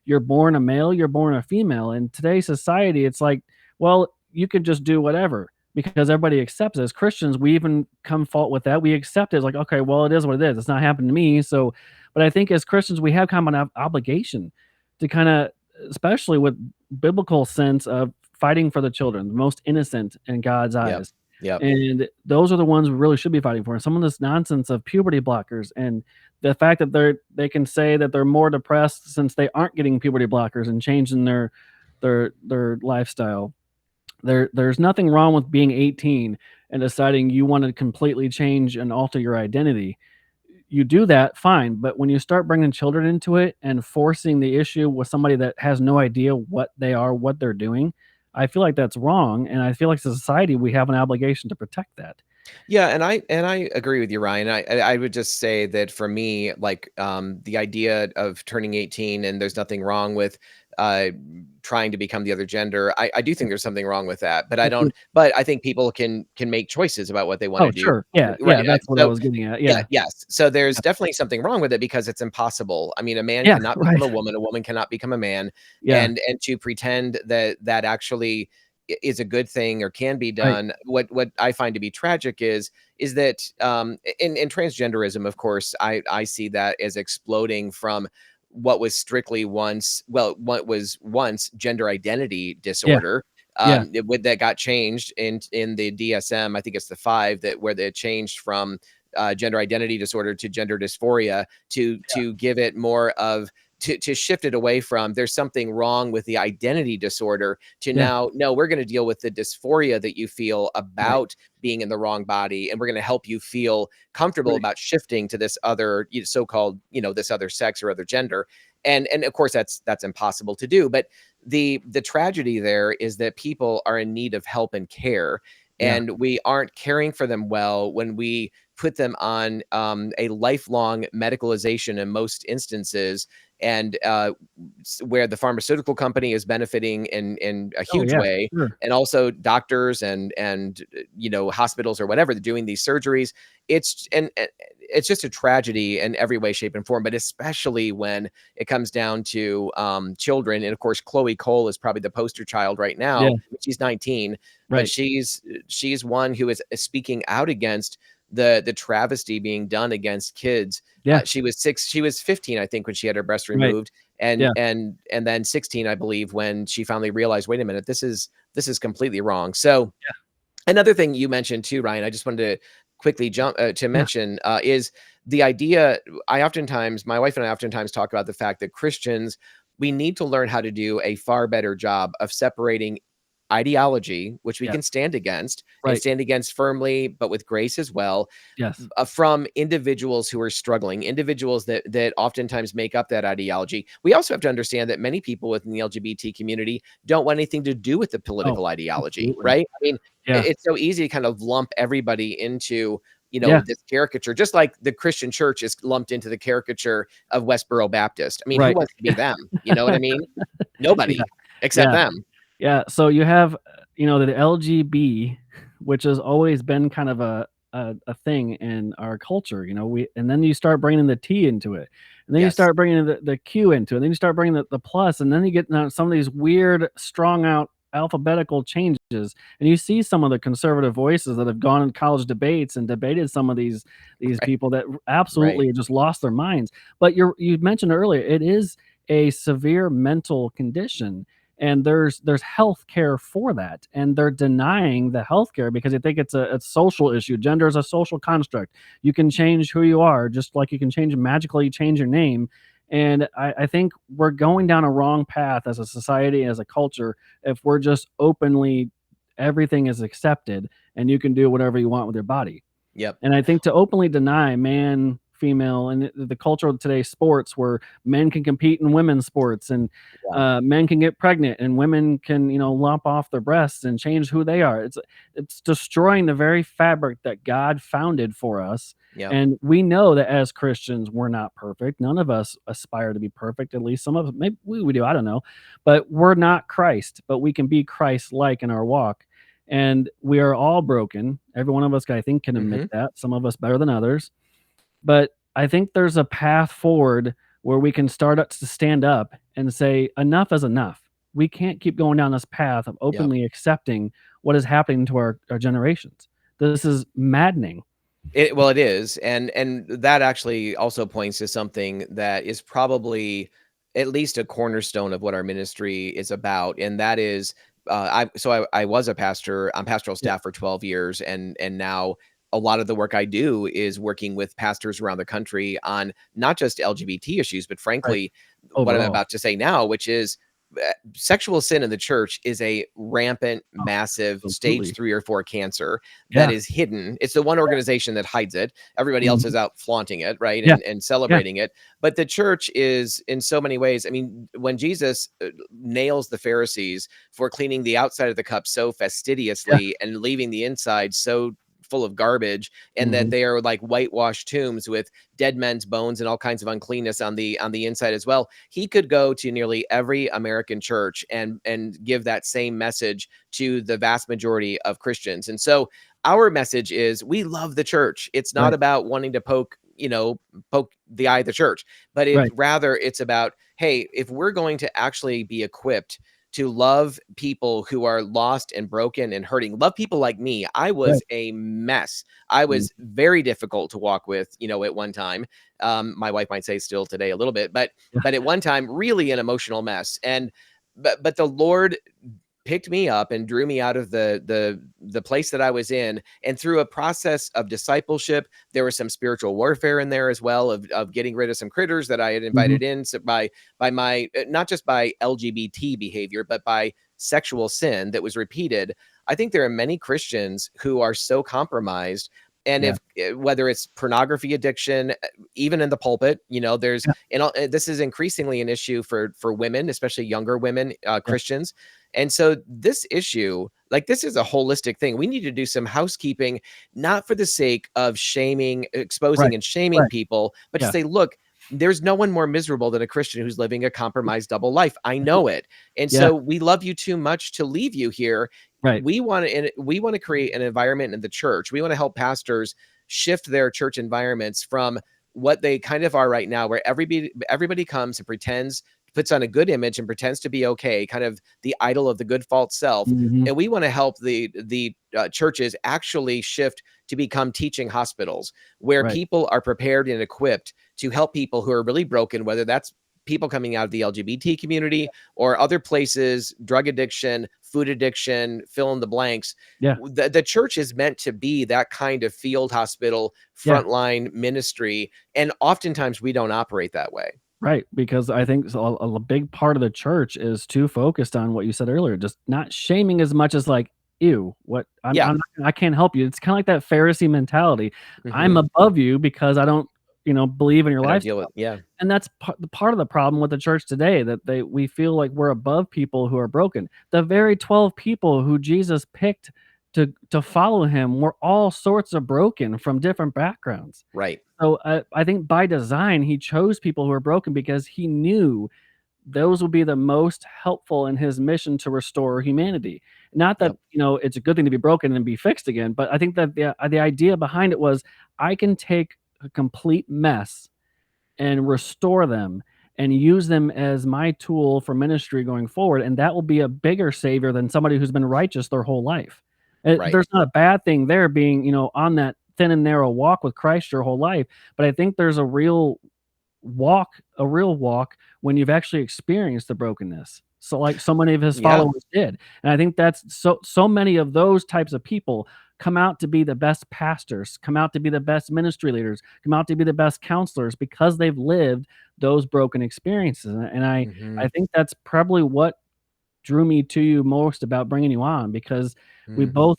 [SPEAKER 1] You're born a male, you're born a female. In today's society, it's like, well, you can just do whatever because everybody accepts it. As Christians, we even come fault with that. We accept it. It's like, okay, well, it is what it is. It's not happening to me. So, but I think as Christians, we have kind of an obligation to kind of, especially with biblical sense of fighting for the children, the most innocent in God's
[SPEAKER 2] Yep.
[SPEAKER 1] eyes.
[SPEAKER 2] Yep.
[SPEAKER 1] And those are the ones we really should be fighting for. And some of this nonsense of puberty blockers and the fact that they can say that they're more depressed since they aren't getting puberty blockers and changing their lifestyle. There's nothing wrong with being 18 and deciding you want to completely change and alter your identity. You do that, fine, but when you start bringing children into it and forcing the issue with somebody that has no idea what they are, what they're doing, I feel like that's wrong, and I feel like as a society, we have an obligation to protect that.
[SPEAKER 2] Yeah, and I agree with you, Ryan. I would just say that for me, like, the idea of turning 18 and there's nothing wrong with uh, trying to become the other gender. I do think there's something wrong with that, but I
[SPEAKER 1] Mhm.
[SPEAKER 2] don't. But I think people can make choices about what they want
[SPEAKER 1] Oh,
[SPEAKER 2] to do.
[SPEAKER 1] sure. Yeah,
[SPEAKER 2] Right.
[SPEAKER 1] yeah, that's what I
[SPEAKER 2] So
[SPEAKER 1] was getting at.
[SPEAKER 2] yeah,
[SPEAKER 1] Yeah.
[SPEAKER 2] yes. So there's
[SPEAKER 1] Yeah.
[SPEAKER 2] definitely something wrong with it because it's impossible. I mean, a man
[SPEAKER 1] Yeah,
[SPEAKER 2] cannot become
[SPEAKER 1] right.
[SPEAKER 2] a woman cannot become a man,
[SPEAKER 1] Yeah,
[SPEAKER 2] and to pretend that that actually is a good thing or can be
[SPEAKER 1] right.
[SPEAKER 2] done. What I find to be tragic is that in transgenderism, of course, I see that as exploding from what was strictly once what was once gender identity
[SPEAKER 1] Yeah,
[SPEAKER 2] disorder.
[SPEAKER 1] yeah,
[SPEAKER 2] That got changed in the DSM. I think it's the five that where they changed from gender identity disorder to gender dysphoria
[SPEAKER 1] yeah,
[SPEAKER 2] to give it more of to shift it away from there's something wrong with the identity disorder to
[SPEAKER 1] yeah,
[SPEAKER 2] now no, we're going to deal with the dysphoria that you feel
[SPEAKER 1] right,
[SPEAKER 2] about being in the wrong body, and we're going to help you feel comfortable
[SPEAKER 1] right.
[SPEAKER 2] about shifting to this other so-called this other sex or other gender. And of course that's impossible to do, but the tragedy there is that people are in need of help and care,
[SPEAKER 1] Yeah.
[SPEAKER 2] and we aren't caring for them well when we put them on a lifelong medicalization in most instances, and where the pharmaceutical company is benefiting in a
[SPEAKER 1] Oh,
[SPEAKER 2] huge
[SPEAKER 1] yeah,
[SPEAKER 2] way,
[SPEAKER 1] sure.
[SPEAKER 2] and also doctors and hospitals or whatever, they're doing these surgeries. And it's just a tragedy in every way, shape, and form, but especially when it comes down to children. And of course, Chloe Cole is probably the poster child right
[SPEAKER 1] Yeah,
[SPEAKER 2] now. She's 19, but
[SPEAKER 1] right.
[SPEAKER 2] she's one who is speaking out against the travesty being done against kids.
[SPEAKER 1] Yeah,
[SPEAKER 2] She was 15, I think, when she had her breast
[SPEAKER 1] right.
[SPEAKER 2] removed, and
[SPEAKER 1] Yeah,
[SPEAKER 2] and then 16, I believe, when she finally realized, wait a minute, this is completely wrong. So another thing you mentioned too, Ryan, I just wanted to quickly jump to
[SPEAKER 1] yeah,
[SPEAKER 2] mention is the idea. My wife and I oftentimes talk about the fact that Christians, we need to learn how to do a far better job of separating ideology, which we
[SPEAKER 1] yeah,
[SPEAKER 2] can stand against and
[SPEAKER 1] right.
[SPEAKER 2] stand against firmly, but with grace as well,
[SPEAKER 1] Yes.
[SPEAKER 2] from individuals who are struggling, individuals that oftentimes make up that ideology. We also have to understand that many people within the LGBT community don't want anything to do with the
[SPEAKER 1] Oh,
[SPEAKER 2] political ideology,
[SPEAKER 1] absolutely.
[SPEAKER 2] right? I mean,
[SPEAKER 1] Yeah,
[SPEAKER 2] it's so easy to kind of lump everybody into
[SPEAKER 1] yeah,
[SPEAKER 2] this caricature, just like the Christian church is lumped into the caricature of Westboro Baptist. I mean, who
[SPEAKER 1] right.
[SPEAKER 2] wants to be them? You know what I mean?
[SPEAKER 1] Yeah,
[SPEAKER 2] Nobody except
[SPEAKER 1] yeah.
[SPEAKER 2] them.
[SPEAKER 1] Yeah, so you have, the LGB, which has always been kind of a thing in our culture, we and then you start bringing the T into it, and then you
[SPEAKER 2] Yes.
[SPEAKER 1] start bringing the Q into it, and then you start bringing the plus, and then you get now some of these weird strong out alphabetical changes, and you see some of the conservative voices that have gone in college debates and debated some of these
[SPEAKER 2] Right.
[SPEAKER 1] people that
[SPEAKER 2] Right.
[SPEAKER 1] absolutely just lost their minds. But you mentioned earlier, it is a severe mental condition, and there's health care for that, and they're denying the health care because they think it's a social issue. Gender is a social construct. You can change who you are just like you can magically change your name. And I think we're going down a wrong path as a society, as a culture, if we're just openly everything is accepted and you can do whatever you want with your body.
[SPEAKER 2] Yep.
[SPEAKER 1] And I think to openly deny man, female, and the culture of today's sports where men can compete in women's sports and
[SPEAKER 2] Yeah.
[SPEAKER 1] men can get pregnant and women can, lop off their breasts and change who they are. It's destroying the very fabric that God founded for us.
[SPEAKER 2] Yep.
[SPEAKER 1] And we know that as Christians, we're not perfect. None of us aspire to be perfect. At least some of us, maybe we do. I don't know, but we're not Christ. But we can be Christ-like in our walk, and we are all broken. Every one of us, I think, can admit
[SPEAKER 2] Hmm.
[SPEAKER 1] that. Some of us better than others, but I think there's a path forward where we can start to stand up and say, enough is enough. We can't keep going down this path of
[SPEAKER 2] Yep.
[SPEAKER 1] openly accepting what is happening to our generations. This is maddening.
[SPEAKER 2] Well, it is, and that actually also points to something that is probably at least a cornerstone of what our ministry is about, and that is, I was a pastor on pastoral
[SPEAKER 1] Yeah,
[SPEAKER 2] staff for 12 years, and now a lot of the work I do is working with pastors around the country on not just LGBT issues, but
[SPEAKER 1] right.
[SPEAKER 2] frankly, what I'm
[SPEAKER 1] Overall.
[SPEAKER 2] about to say now, which is sexual sin in the church is a rampant,
[SPEAKER 1] Oh,
[SPEAKER 2] massive stage
[SPEAKER 1] absolutely.
[SPEAKER 2] 3 or 4 cancer that
[SPEAKER 1] Yeah,
[SPEAKER 2] is hidden. It's the one
[SPEAKER 1] yeah.
[SPEAKER 2] organization that hides it. Everybody else is
[SPEAKER 1] Mhm.
[SPEAKER 2] out flaunting it, right?
[SPEAKER 1] Yeah,
[SPEAKER 2] And
[SPEAKER 1] yeah.
[SPEAKER 2] celebrating it. But the church is in so many ways. I mean, when Jesus nails the Pharisees for cleaning the outside of the cup so
[SPEAKER 1] Yeah.
[SPEAKER 2] fastidiously and leaving the inside so full of garbage, and that
[SPEAKER 1] Mhm.
[SPEAKER 2] they are like whitewashed tombs with dead men's bones and all kinds of uncleanness on the inside as well. He could go to nearly every American church and give that same message to the vast majority of Christians. And so our message is we love the church. It's not
[SPEAKER 1] Right,
[SPEAKER 2] about wanting to poke the eye of the church, but
[SPEAKER 1] right.
[SPEAKER 2] it's about, hey, if we're going to actually be equipped to love people who are lost and broken and hurting, love people like me. I
[SPEAKER 1] Right.
[SPEAKER 2] was a mess. I
[SPEAKER 1] Mm.
[SPEAKER 2] was very difficult to walk with, at one time. My wife might say still today a little bit,
[SPEAKER 1] Yeah.
[SPEAKER 2] but at one time, really an emotional mess. And but the Lord picked me up and drew me out of the place that I was in, and through a process of discipleship, there was some spiritual warfare in there as well, of getting rid of some critters that I had
[SPEAKER 1] Mhm.
[SPEAKER 2] invited in, so by my not just by LGBT behavior, but by sexual sin that was repeated. I think there are many Christians who are so compromised. And
[SPEAKER 1] Yeah.
[SPEAKER 2] if whether it's pornography addiction, even in the pulpit, there's,
[SPEAKER 1] Yeah.
[SPEAKER 2] this is increasingly an issue for women, especially younger women,
[SPEAKER 1] Yeah.
[SPEAKER 2] Christians. And so this issue, like, this is a holistic thing. We need to do some housekeeping, not for the sake of
[SPEAKER 1] Right.
[SPEAKER 2] exposing and shaming
[SPEAKER 1] Right.
[SPEAKER 2] people, but to
[SPEAKER 1] Yeah.
[SPEAKER 2] say, look, there's no one more miserable than a Christian who's living a compromised double life. I
[SPEAKER 1] I think
[SPEAKER 2] know it. And
[SPEAKER 1] yeah.
[SPEAKER 2] so we love you too much to leave you here.
[SPEAKER 1] Right.
[SPEAKER 2] We want to create an environment in the church. We want to help pastors shift their church environments from what they kind of are right now, where everybody comes and puts on a good image and pretends to be okay, kind of the idol of the good false self.
[SPEAKER 1] Mhm.
[SPEAKER 2] And we want to help the churches actually shift to become teaching hospitals, where
[SPEAKER 1] Right.
[SPEAKER 2] people are prepared and equipped to help people who are really broken, whether that's people coming out of the LGBT community or other places, drug addiction, food addiction, fill in the blanks.
[SPEAKER 1] Yeah.
[SPEAKER 2] The church is meant to be that kind of field hospital,
[SPEAKER 1] Yeah.
[SPEAKER 2] frontline ministry. And oftentimes we don't operate that way.
[SPEAKER 1] Right, because I think so a big part of the church is too focused on what you said earlier, just not shaming as much as like, "Ew, what
[SPEAKER 2] Yeah.
[SPEAKER 1] I can't help you." It's kinda like that Pharisee mentality. I'm
[SPEAKER 2] Hmm.
[SPEAKER 1] above you because I don't, believe in your
[SPEAKER 2] I don't deal with,
[SPEAKER 1] lifestyle.
[SPEAKER 2] yeah.
[SPEAKER 1] And that's part of the problem with the church today, that we feel like we're above people who are broken. The very 12 people who Jesus picked to follow him were all sorts of broken from different backgrounds.
[SPEAKER 2] Right.
[SPEAKER 1] So, I think by design, he chose people who are broken because he knew those would be the most helpful in his mission to restore humanity. Not that,
[SPEAKER 2] Yep.
[SPEAKER 1] it's a good thing to be broken and be fixed again, but I think that the idea behind it was, I can take a complete mess and restore them and use them as my tool for ministry going forward, and that will be a bigger savior than somebody who's been righteous their whole life.
[SPEAKER 2] Right.
[SPEAKER 1] There's not a bad thing there being, on that thin and narrow walk with Christ your whole life, but I think there's a real walk when you've actually experienced the brokenness. So, like so many of his
[SPEAKER 2] Yeah.
[SPEAKER 1] followers did, and I think that's so many of those types of people come out to be the best pastors, come out to be the best ministry leaders, come out to be the best counselors because they've lived those broken experiences, and I
[SPEAKER 2] Hmm.
[SPEAKER 1] think that's probably what drew me to you most about bringing you on, because we
[SPEAKER 2] Mm.
[SPEAKER 1] both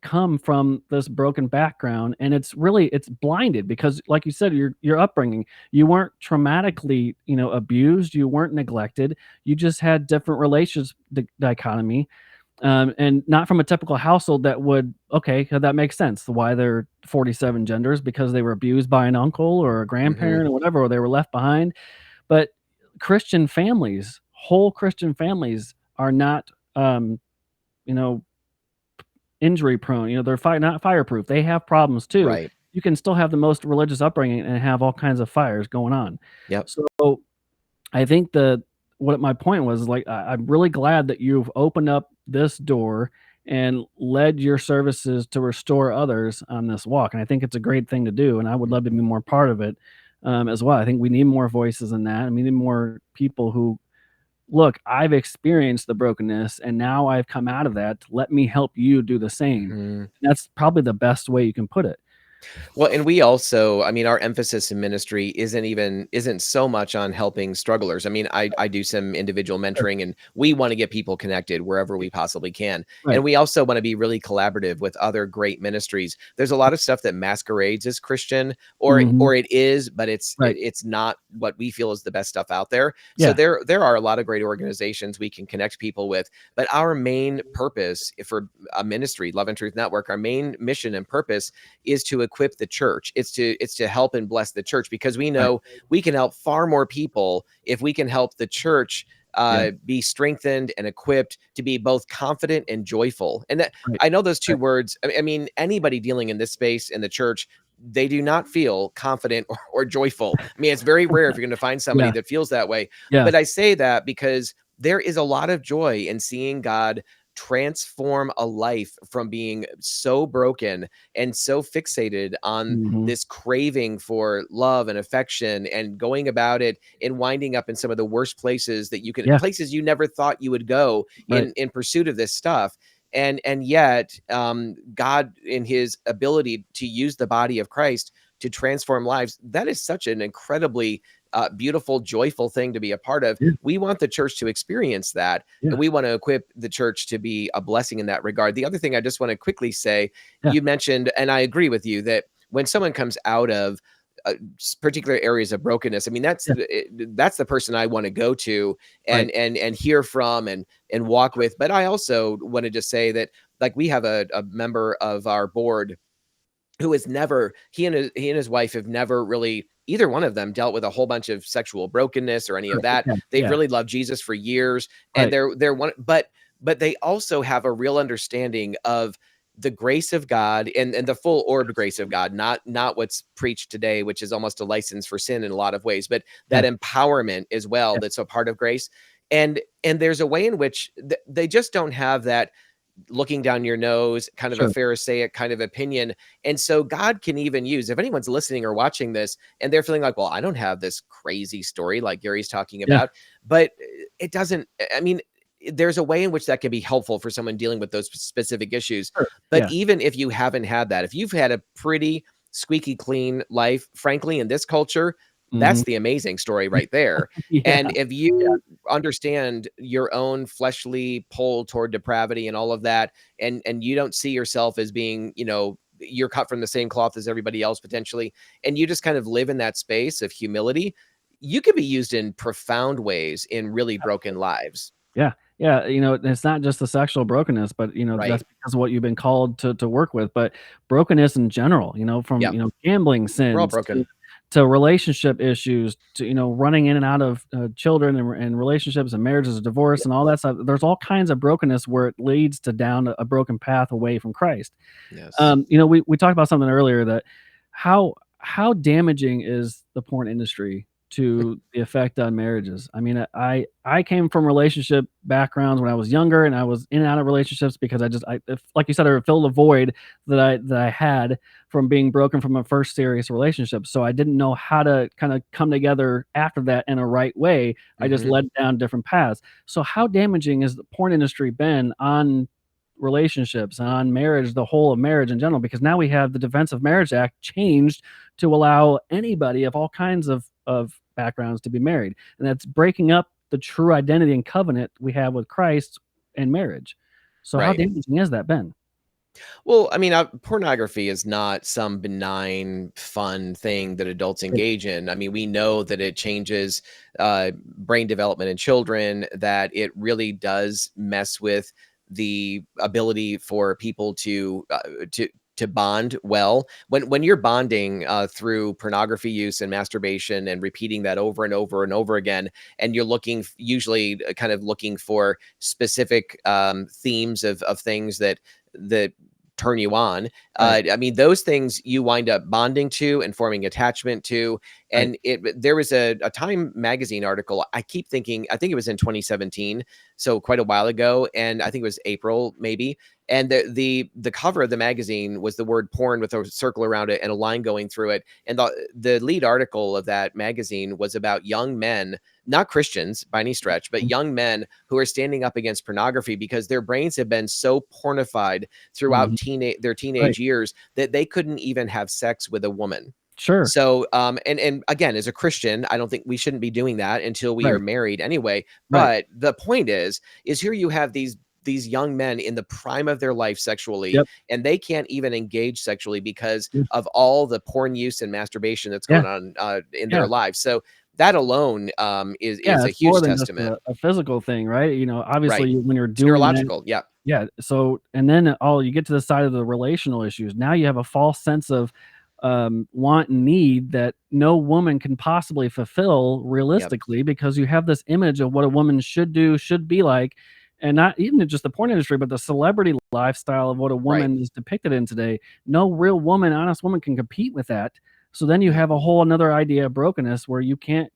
[SPEAKER 1] come from this broken background, and it's blinded because, like you said, your upbringing, you weren't traumatically, abused, you weren't neglected, you just had different relations dichotomy, and not from a typical household that would okay, that makes sense. Why there are 47 genders because they were abused by an uncle or a
[SPEAKER 2] Mhm.
[SPEAKER 1] grandparent or whatever, or they were left behind. But Christian families, whole Christian families are not, you know, injury prone. They're not fireproof. They have problems too.
[SPEAKER 2] Right.
[SPEAKER 1] You can still have the most religious upbringing and have all kinds of fires going on.
[SPEAKER 2] Yep.
[SPEAKER 1] So I think the what my point was like I'm really glad that you've opened up this door and led your services to restore others on this walk, and I think it's a great thing to do, and I would love to be more part of it as well. I think we need more voices in that, and we need more people who look. I've experienced the brokenness, and now I've come out of that. Let me help you do the same.
[SPEAKER 2] Mhm.
[SPEAKER 1] That's probably the best way you can put it.
[SPEAKER 2] Well, and we also, I mean, our emphasis in ministry isn't so much on helping strugglers. I mean, I do some individual
[SPEAKER 1] Sure.
[SPEAKER 2] mentoring, and we want to get people connected wherever we possibly can. And
[SPEAKER 1] Right.
[SPEAKER 2] we also want to be really collaborative with other great ministries. There's a lot of stuff that masquerades as Christian, or
[SPEAKER 1] Mhm.
[SPEAKER 2] it is, but
[SPEAKER 1] Right.
[SPEAKER 2] it's not what we feel is the best stuff out there. So
[SPEAKER 1] Yeah.
[SPEAKER 2] there are a lot of great organizations we can connect people with, but our main purpose for a ministry, Love and Truth Network, our main mission and purpose is to equip the church. It's to help and bless the church, because we
[SPEAKER 1] Right.
[SPEAKER 2] know we can help far more people if we can help the church
[SPEAKER 1] Yeah.
[SPEAKER 2] be strengthened and equipped to be both confident and joyful. And that,
[SPEAKER 1] Right.
[SPEAKER 2] I know those two
[SPEAKER 1] Right.
[SPEAKER 2] words. I mean, anybody dealing in this space in the church, they do not feel confident or joyful. I mean, it's very rare if you're going to find somebody
[SPEAKER 1] Yeah.
[SPEAKER 2] that feels that way.
[SPEAKER 1] Yeah.
[SPEAKER 2] But I say that because there is a lot of joy in seeing God transform a life from being so broken and so fixated on
[SPEAKER 1] Mhm.
[SPEAKER 2] this craving for love and affection, and going about it and winding up in some of the worst places that you can,
[SPEAKER 1] Yeah.
[SPEAKER 2] places you never thought you would go
[SPEAKER 1] Right.
[SPEAKER 2] in pursuit of this stuff. And yet, God, in his ability to use the body of Christ to transform lives, that is such an incredibly beautiful, joyful thing to be a part of.
[SPEAKER 1] Yeah.
[SPEAKER 2] We want the church to experience that, and
[SPEAKER 1] Yeah.
[SPEAKER 2] we want to equip the church to be a blessing in that regard. The other thing I just want to quickly say,
[SPEAKER 1] Yeah.
[SPEAKER 2] you mentioned, and I agree with you, that when someone comes out of particular areas of brokenness, I mean,
[SPEAKER 1] Yeah.
[SPEAKER 2] that's the person I want to go to
[SPEAKER 1] Right.
[SPEAKER 2] and hear from and walk with. But I also wanted to say that, like, we have a member of our board who has never, he and his wife have never really, either one of them, dealt with a whole bunch of sexual brokenness or any of
[SPEAKER 1] Sure.
[SPEAKER 2] that.
[SPEAKER 1] Yeah.
[SPEAKER 2] They've
[SPEAKER 1] Yeah.
[SPEAKER 2] really loved Jesus for years, and
[SPEAKER 1] Right.
[SPEAKER 2] they're one, but they also have a real understanding of the grace of God, and the full orbed grace of God, not what's preached today, which is almost a license for sin in a lot of ways, but that
[SPEAKER 1] Yeah.
[SPEAKER 2] empowerment as well,
[SPEAKER 1] Yeah.
[SPEAKER 2] that's a part of grace. And there's a way in which they just don't have that looking down your nose, kind of a
[SPEAKER 1] Sure.
[SPEAKER 2] Pharisaic kind of opinion. And so God can even use, if anyone's listening or watching this and they're feeling like, well, I don't have this crazy story like Gary's talking
[SPEAKER 1] Yeah.
[SPEAKER 2] about, but it doesn't, I mean, there's a way in which that can be helpful for someone dealing with those specific issues.
[SPEAKER 1] Sure.
[SPEAKER 2] But
[SPEAKER 1] Yeah.
[SPEAKER 2] even if you haven't had that, if you've had a pretty squeaky clean life, frankly, in this culture,
[SPEAKER 1] Mhm.
[SPEAKER 2] that's the amazing story right there.
[SPEAKER 1] Yeah.
[SPEAKER 2] And if
[SPEAKER 1] Yeah.
[SPEAKER 2] you understand your own fleshly pull toward depravity and all of that, and you don't see yourself as being, you're cut from the same cloth as everybody else potentially, and you just kind of live in that space of humility, you could be used in profound ways in really broken lives.
[SPEAKER 1] Yeah, yeah, it's not just the sexual brokenness, but,
[SPEAKER 2] Right.
[SPEAKER 1] that's because of what you've been called to work with, but brokenness in general, from,
[SPEAKER 2] Yep.
[SPEAKER 1] gambling
[SPEAKER 2] We're all
[SPEAKER 1] sins
[SPEAKER 2] broken.
[SPEAKER 1] to relationship issues to, running in and out of, children and relationships and marriages and divorce
[SPEAKER 2] Yep.
[SPEAKER 1] and all that stuff. There's all kinds of brokenness where it leads to down a broken path away from Christ.
[SPEAKER 2] Yes.
[SPEAKER 1] We talked about something earlier that how damaging is the porn industry to the effect on marriages? I mean, I came from relationship backgrounds when I was younger, and I was in and out of relationships because like you said, I filled a void that I had from being broken from a first serious relationship. So I didn't know how to kind of come together after that in a right way. I just
[SPEAKER 2] Hmm.
[SPEAKER 1] led down different paths. So how damaging has the porn industry been on relationships and on marriage, the whole of marriage in general? Because now we have the Defense of Marriage Act changed to allow anybody of all kinds of backgrounds to be married, and that's breaking up the true identity and covenant we have with Christ and marriage. So how
[SPEAKER 2] Right.
[SPEAKER 1] damaging has that been?
[SPEAKER 2] Well, I mean, pornography is not some benign, fun thing that adults
[SPEAKER 1] Right.
[SPEAKER 2] engage in. I mean, we know that it changes brain development in children, that it really does mess with the ability for people to bond well. When you're bonding through pornography use and masturbation and repeating that over and over and over again, and you're usually kind of looking for specific themes of things that turn you on.
[SPEAKER 1] Right.
[SPEAKER 2] I mean, those things you wind up bonding to and forming attachment to.
[SPEAKER 1] Right.
[SPEAKER 2] And there was a Time magazine article. I keep thinking, I think it was in 2017, so quite a while ago, and I think it was April maybe. And the cover of the magazine was the word porn with a circle around it and a line going through it. And the lead article of that magazine was about young men, not Christians by any stretch, but young men who are standing up against pornography because their brains have been so pornified throughout
[SPEAKER 1] Mhm.
[SPEAKER 2] their
[SPEAKER 1] Right.
[SPEAKER 2] teenage years that they couldn't even have sex with a woman.
[SPEAKER 1] Sure.
[SPEAKER 2] So, and again, as a Christian, I don't think we shouldn't be doing that until we are
[SPEAKER 1] Right.
[SPEAKER 2] married anyway.
[SPEAKER 1] Right.
[SPEAKER 2] But the point is here you have these young men in the prime of their life sexually,
[SPEAKER 1] Yep.
[SPEAKER 2] and they can't even engage sexually because
[SPEAKER 1] Yeah.
[SPEAKER 2] of all the porn use and masturbation that's
[SPEAKER 1] Yeah.
[SPEAKER 2] going on in
[SPEAKER 1] Yeah.
[SPEAKER 2] their lives. So that alone
[SPEAKER 1] Yeah,
[SPEAKER 2] is a
[SPEAKER 1] it's more
[SPEAKER 2] huge
[SPEAKER 1] than just
[SPEAKER 2] testament.
[SPEAKER 1] a physical thing, right?
[SPEAKER 2] Right.
[SPEAKER 1] Obviously, when you're
[SPEAKER 2] It's
[SPEAKER 1] doing that.
[SPEAKER 2] neurological. Yeah.
[SPEAKER 1] Yeah, so and then, you get to the side of the relational issues. Now you have a false sense of, want and need that no woman can possibly fulfill
[SPEAKER 2] Yep.
[SPEAKER 1] realistically because you have this image of what a woman should do, should be like, and not even just the porn industry, but the celebrity lifestyle of what a
[SPEAKER 2] Right.
[SPEAKER 1] woman is depicted in today. No real woman, honest woman can compete with that. So then you
[SPEAKER 2] Mhm.
[SPEAKER 1] have a whole another idea of brokenness where you can't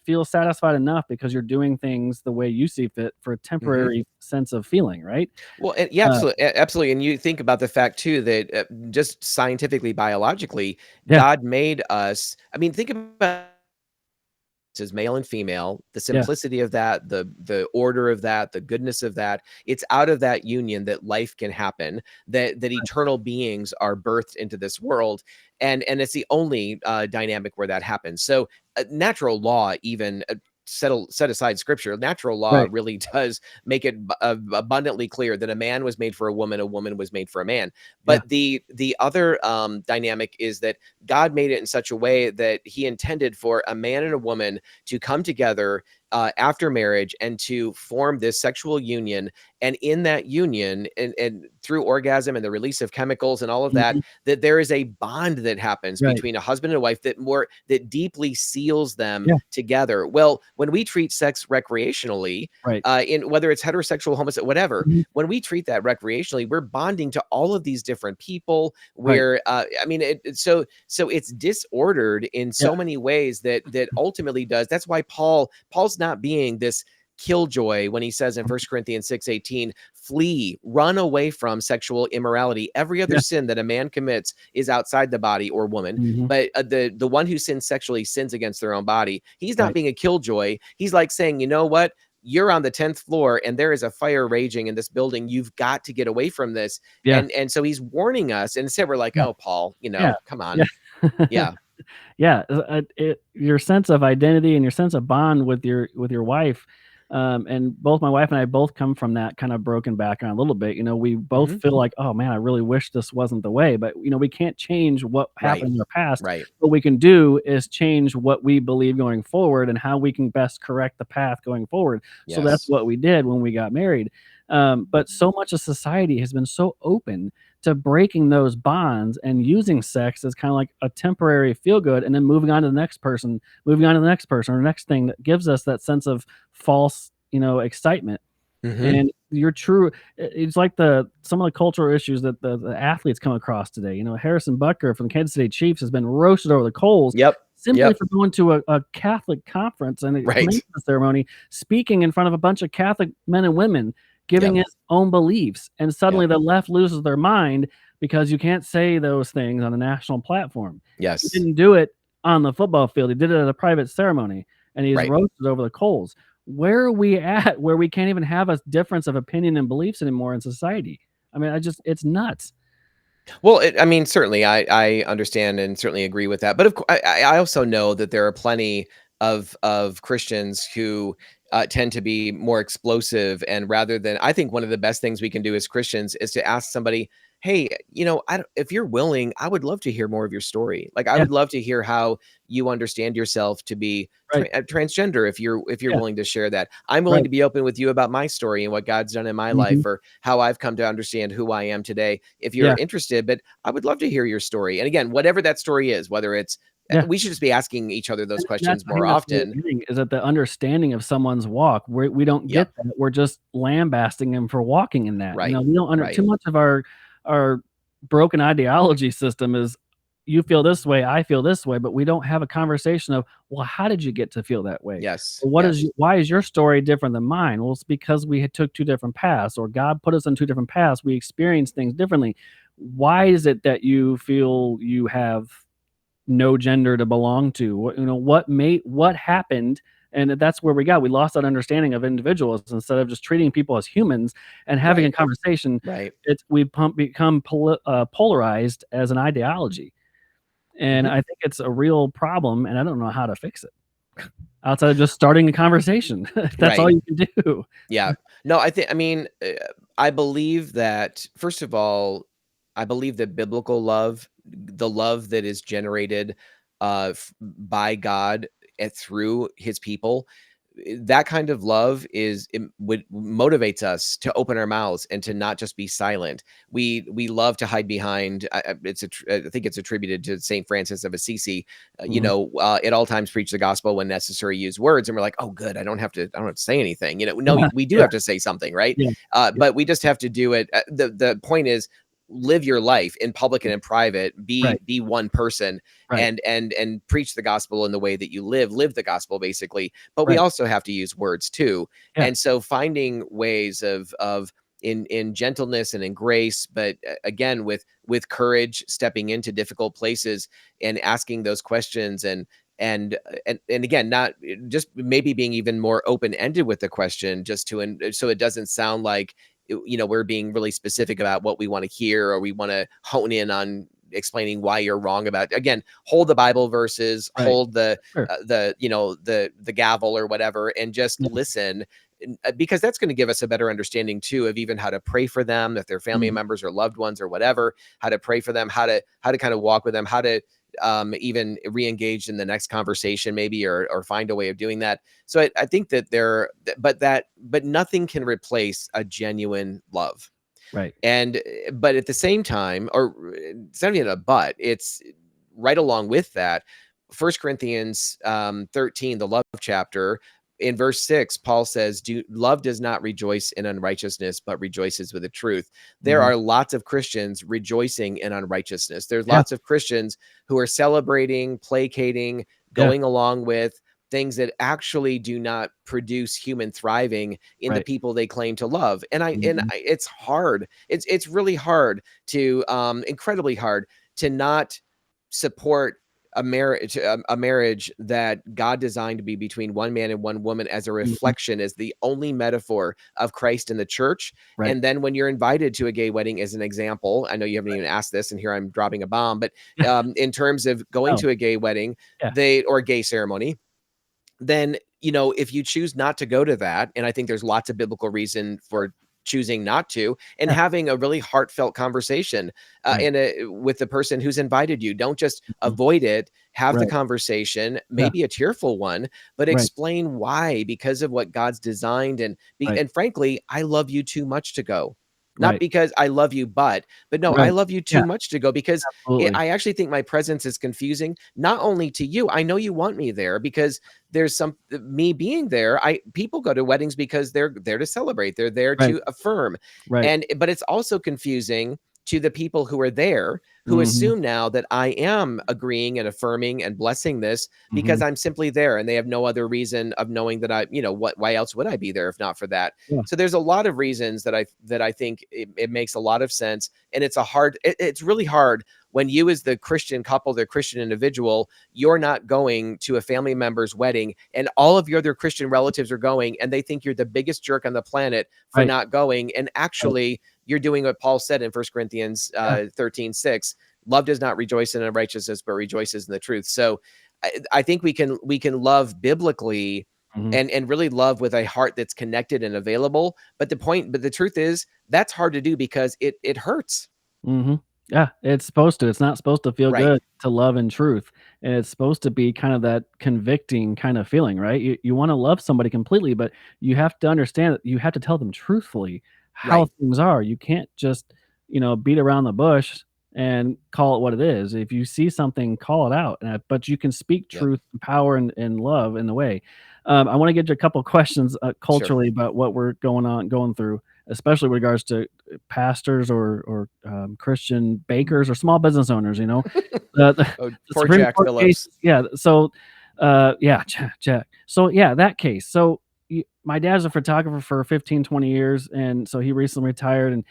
[SPEAKER 1] feel satisfied enough because you're doing things the way you see fit for a
[SPEAKER 2] Mhm.
[SPEAKER 1] temporary sense of feeling, right?
[SPEAKER 2] Well, and yeah,
[SPEAKER 1] Uh,
[SPEAKER 2] absolutely, absolutely. And you think about the fact too that just scientifically, biologically,
[SPEAKER 1] yeah,
[SPEAKER 2] God made us. I mean, think about as male and female, the
[SPEAKER 1] yeah,
[SPEAKER 2] simplicity of that, the order of that, the goodness of that. It's out of that union that life can happen, that
[SPEAKER 1] right,
[SPEAKER 2] eternal beings are birthed into this world, and it's the only dynamic where that happens. So natural law even. Set aside scripture, natural law
[SPEAKER 1] right,
[SPEAKER 2] really does make it abundantly clear that a man was made for a woman was made for a man.
[SPEAKER 1] yeah,
[SPEAKER 2] But the other dynamic is that God made it in such a way that he intended for a man and a woman to come together after marriage and to form this sexual union. And in that union, and through orgasm and the release of chemicals and all of that,
[SPEAKER 1] mhm,
[SPEAKER 2] that there is a bond that happens
[SPEAKER 1] right,
[SPEAKER 2] between a husband and a wife that deeply seals them
[SPEAKER 1] yeah,
[SPEAKER 2] together. Well, when we treat sex recreationally,
[SPEAKER 1] right,
[SPEAKER 2] in whether it's heterosexual, homosexual, whatever,
[SPEAKER 1] mhm,
[SPEAKER 2] when we treat that recreationally, we're bonding to all of these different people.
[SPEAKER 1] right,
[SPEAKER 2] Where I mean, so it's disordered in
[SPEAKER 1] yeah,
[SPEAKER 2] so many ways that ultimately does. That's why Paul's not being this killjoy when he says in First Corinthians 6:18, flee, run away from sexual immorality. Every other
[SPEAKER 1] yeah,
[SPEAKER 2] sin that a man commits is outside the body or woman,
[SPEAKER 1] mhm,
[SPEAKER 2] but the one who sins sexually sins against their own body. He's not
[SPEAKER 1] right,
[SPEAKER 2] being a killjoy. He's like saying, you know what? You're on the 10th floor and there is a fire raging in this building. You've got to get away from this.
[SPEAKER 1] yeah,
[SPEAKER 2] And so he's warning us. And instead we're like,
[SPEAKER 1] yeah,
[SPEAKER 2] oh, Paul,
[SPEAKER 1] yeah,
[SPEAKER 2] come
[SPEAKER 1] yeah.
[SPEAKER 2] on. Yeah.
[SPEAKER 1] Yeah, your sense of identity and your sense of bond with your wife, and both my wife and I both come from that kind of broken background a little bit. We both
[SPEAKER 2] Hmm.
[SPEAKER 1] feel like, oh man, I really wish this wasn't the way, but we can't change what
[SPEAKER 2] Right.
[SPEAKER 1] happened in the past.
[SPEAKER 2] Right.
[SPEAKER 1] What we can do is change what we believe going forward and how we can best correct the path going forward. So that's
[SPEAKER 2] Yes.
[SPEAKER 1] what we did when we got married. But so much of society has been so open to breaking those bonds and using sex as kind of like a temporary feel good and then moving on to the next person, moving on to the next person or next thing that gives us that sense of false, excitement.
[SPEAKER 2] Hmm.
[SPEAKER 1] And you're true. It's like some of the cultural issues that the athletes come across today. Harrison Butker from the Kansas City Chiefs has been roasted over the coals
[SPEAKER 2] Yep.
[SPEAKER 1] simply
[SPEAKER 2] Yep.
[SPEAKER 1] for going to a Catholic conference and a
[SPEAKER 2] Right.
[SPEAKER 1] commencement ceremony, speaking in front of a bunch of Catholic men and women, giving
[SPEAKER 2] Yep.
[SPEAKER 1] his own beliefs, and suddenly
[SPEAKER 2] Yep.
[SPEAKER 1] the left loses their mind because you can't say those things on a national platform. He
[SPEAKER 2] Yes.
[SPEAKER 1] didn't do it on the football field. He did it at a private ceremony, and he's
[SPEAKER 2] Right.
[SPEAKER 1] roasted over the coals. Where are we at where we can't even have a difference of opinion and beliefs anymore in society? I mean, it's nuts.
[SPEAKER 2] Well, I mean, certainly, I understand and certainly agree with that. But I also know that there are plenty of Christians who tend to be more explosive. And rather than, I think one of the best things we can do as Christians is to ask somebody, hey, if you're willing, I would love to hear more of your story. Like, I
[SPEAKER 1] Yeah,
[SPEAKER 2] would love to hear how you understand yourself to be
[SPEAKER 1] right.
[SPEAKER 2] transgender. If you're
[SPEAKER 1] Yeah,
[SPEAKER 2] willing to share that, I'm willing
[SPEAKER 1] right.
[SPEAKER 2] to be open with you about my story and what God's done in my
[SPEAKER 1] Mhm.
[SPEAKER 2] life, or how I've come to understand who I am today, if you're
[SPEAKER 1] Yeah,
[SPEAKER 2] interested. But I would love to hear your story. And again, whatever that story is, whether it's,
[SPEAKER 1] yeah.
[SPEAKER 2] we should just be asking each other those
[SPEAKER 1] And that's
[SPEAKER 2] questions
[SPEAKER 1] I
[SPEAKER 2] more
[SPEAKER 1] think that's what
[SPEAKER 2] often.
[SPEAKER 1] we're getting is that the understanding of someone's walk, we don't
[SPEAKER 2] Yep.
[SPEAKER 1] get that, we're just lambasting them for walking in that,
[SPEAKER 2] Right.
[SPEAKER 1] we don't under
[SPEAKER 2] Right.
[SPEAKER 1] too much of our broken ideology system is, "You feel this way, I feel this way," but we don't have a conversation of, "Well, how did you get to feel that way?"
[SPEAKER 2] Yes.
[SPEAKER 1] Or,
[SPEAKER 2] Yes.
[SPEAKER 1] why is your story different than mine?" Well, it's because we had took 2 different paths, or God put us on 2 different paths, we experience things differently. Why is it that you feel you have no gender to belong to? What happened? And that's where we lost that understanding of individuals instead of just treating people as humans and having a
[SPEAKER 2] Right.
[SPEAKER 1] conversation.
[SPEAKER 2] Right.
[SPEAKER 1] Become polarized as an ideology, and
[SPEAKER 2] Mhm.
[SPEAKER 1] I think it's a real problem, and I don't know how to fix it outside of just starting a conversation. That's all
[SPEAKER 2] Right.
[SPEAKER 1] you can do.
[SPEAKER 2] Yeah. No, I believe that, first of all, I believe that biblical love, the love that is generated by God and through his people, that kind of love would motivates us to open our mouths and to not just be silent. We love to hide behind. I think it's attributed to Saint Francis of Assisi.
[SPEAKER 1] Mhm.
[SPEAKER 2] At all times preach the gospel, when necessary use words. And we're like, oh, good, I don't have to say anything. No,
[SPEAKER 1] Yeah,
[SPEAKER 2] we do
[SPEAKER 1] yeah,
[SPEAKER 2] have to say something, right?
[SPEAKER 1] yeah, yeah,
[SPEAKER 2] But we just have to do it. The point is, live your life in public and in private.
[SPEAKER 1] right,
[SPEAKER 2] Be one person,
[SPEAKER 1] right,
[SPEAKER 2] and preach the gospel in the way that you live the gospel, basically. But we
[SPEAKER 1] right,
[SPEAKER 2] also have to use words too.
[SPEAKER 1] yeah,
[SPEAKER 2] And so finding ways of in gentleness and in grace, but again, with courage, stepping into difficult places and asking those questions, and again, not just maybe being even more open ended with the question, just so it doesn't sound like we're being really specific about what we want to hear, or we want to hone in on explaining why you're wrong about. Again, hold the Bible verses,
[SPEAKER 1] right,
[SPEAKER 2] hold
[SPEAKER 1] sure,
[SPEAKER 2] the gavel or whatever, and just
[SPEAKER 1] yeah,
[SPEAKER 2] listen. Because that's going to give us a better understanding too of even how to pray for them, if they're family
[SPEAKER 1] mhm,
[SPEAKER 2] members or loved ones or whatever. How to pray for them, how to kind of walk with them, how to even re-engage in the next conversation, maybe, or find a way of doing that. So I think that but nothing can replace a genuine love.
[SPEAKER 1] right,
[SPEAKER 2] And but at the same time, or it's not even a but, it's right along with that. First Corinthians 13, the love chapter, in verse 6, Paul says, "Do love does not rejoice in unrighteousness, but rejoices with the truth." There
[SPEAKER 1] mhm,
[SPEAKER 2] are lots of Christians rejoicing in unrighteousness. There's
[SPEAKER 1] yeah,
[SPEAKER 2] lots of Christians who are celebrating, placating,
[SPEAKER 1] yeah,
[SPEAKER 2] going along with things that actually do not produce human thriving in the
[SPEAKER 1] right,
[SPEAKER 2] people they claim to love.
[SPEAKER 1] mhm,
[SPEAKER 2] It's hard. It's really hard to incredibly hard to not support a marriage that God designed to be between one man and one woman, as a
[SPEAKER 1] mhm,
[SPEAKER 2] reflection, as the only metaphor of Christ in the church.
[SPEAKER 1] right,
[SPEAKER 2] And then when you're invited to a gay wedding, as an example, I know you haven't even asked this, and here I'm dropping a bomb, but
[SPEAKER 1] right.
[SPEAKER 2] in terms of going
[SPEAKER 1] Oh,
[SPEAKER 2] to a gay wedding,
[SPEAKER 1] yeah,
[SPEAKER 2] or a gay ceremony, then if you choose not to go to that, and I think there's lots of biblical reason for choosing not to, and
[SPEAKER 1] yeah,
[SPEAKER 2] having a really heartfelt conversation
[SPEAKER 1] right,
[SPEAKER 2] with the person who's invited you. Don't just
[SPEAKER 1] mhm,
[SPEAKER 2] avoid it. Have the
[SPEAKER 1] right,
[SPEAKER 2] conversation,
[SPEAKER 1] yeah,
[SPEAKER 2] maybe a tearful one, but
[SPEAKER 1] right,
[SPEAKER 2] explain why, because of what God's designed.
[SPEAKER 1] right,
[SPEAKER 2] And frankly, I love you too much to go. Not
[SPEAKER 1] right,
[SPEAKER 2] because I love you, but no, I
[SPEAKER 1] right,
[SPEAKER 2] love you
[SPEAKER 1] yeah,
[SPEAKER 2] too much to go, because
[SPEAKER 1] absolutely,
[SPEAKER 2] I actually think my presence is confusing, not only to you. I know you want me there because there's some me being there. I People go to weddings because they're there to celebrate. They're there
[SPEAKER 1] right,
[SPEAKER 2] to affirm.
[SPEAKER 1] right,
[SPEAKER 2] But it's also confusing to the people who are there, who
[SPEAKER 1] mhm,
[SPEAKER 2] assume now that I am agreeing and affirming and blessing this because
[SPEAKER 1] mhm,
[SPEAKER 2] I'm simply there, and they have no other reason of knowing that why else would I be there if not for that?
[SPEAKER 1] yeah,
[SPEAKER 2] So there's a lot of reasons that I think it makes a lot of sense. And it's really hard when you, as the Christian couple, the Christian individual, you're not going to a family member's wedding, and all of your other Christian relatives are going, and they think you're the biggest jerk on the planet for
[SPEAKER 1] right,
[SPEAKER 2] not going. And
[SPEAKER 1] right,
[SPEAKER 2] actually, you're doing what Paul said in First Corinthians
[SPEAKER 1] yeah,
[SPEAKER 2] 13:6. Love does not rejoice in unrighteousness, but rejoices in the truth. So I think we can love biblically
[SPEAKER 1] Mhm.
[SPEAKER 2] and really love with a heart that's connected and available. But the truth is that's hard to do because it hurts.
[SPEAKER 1] Mhm. Yeah, it's supposed to. It's not supposed to feel
[SPEAKER 2] Right.
[SPEAKER 1] good to love in truth, and it's supposed to be kind of that convicting kind of feeling, right? You wanna love somebody completely, but you have to understand that you have to tell them truthfully how
[SPEAKER 2] Right.
[SPEAKER 1] things are. You can't just, beat around the bush and call it what it is. If you see something, call it out, but you can speak
[SPEAKER 2] Yep.
[SPEAKER 1] truth, power, and love in the way. I wanna get you a couple questions,
[SPEAKER 2] Sure.
[SPEAKER 1] culturally about what we're going through, especially with regards to pastors or Christian bakers or small business owners,
[SPEAKER 2] Oh,
[SPEAKER 1] the
[SPEAKER 2] poor
[SPEAKER 1] Supreme
[SPEAKER 2] Jack
[SPEAKER 1] Court case,
[SPEAKER 2] Phillips.
[SPEAKER 1] yeah, so, yeah, check. So, yeah, that case. So, my dad's a photographer for 15, 20 years, and so he recently retired, and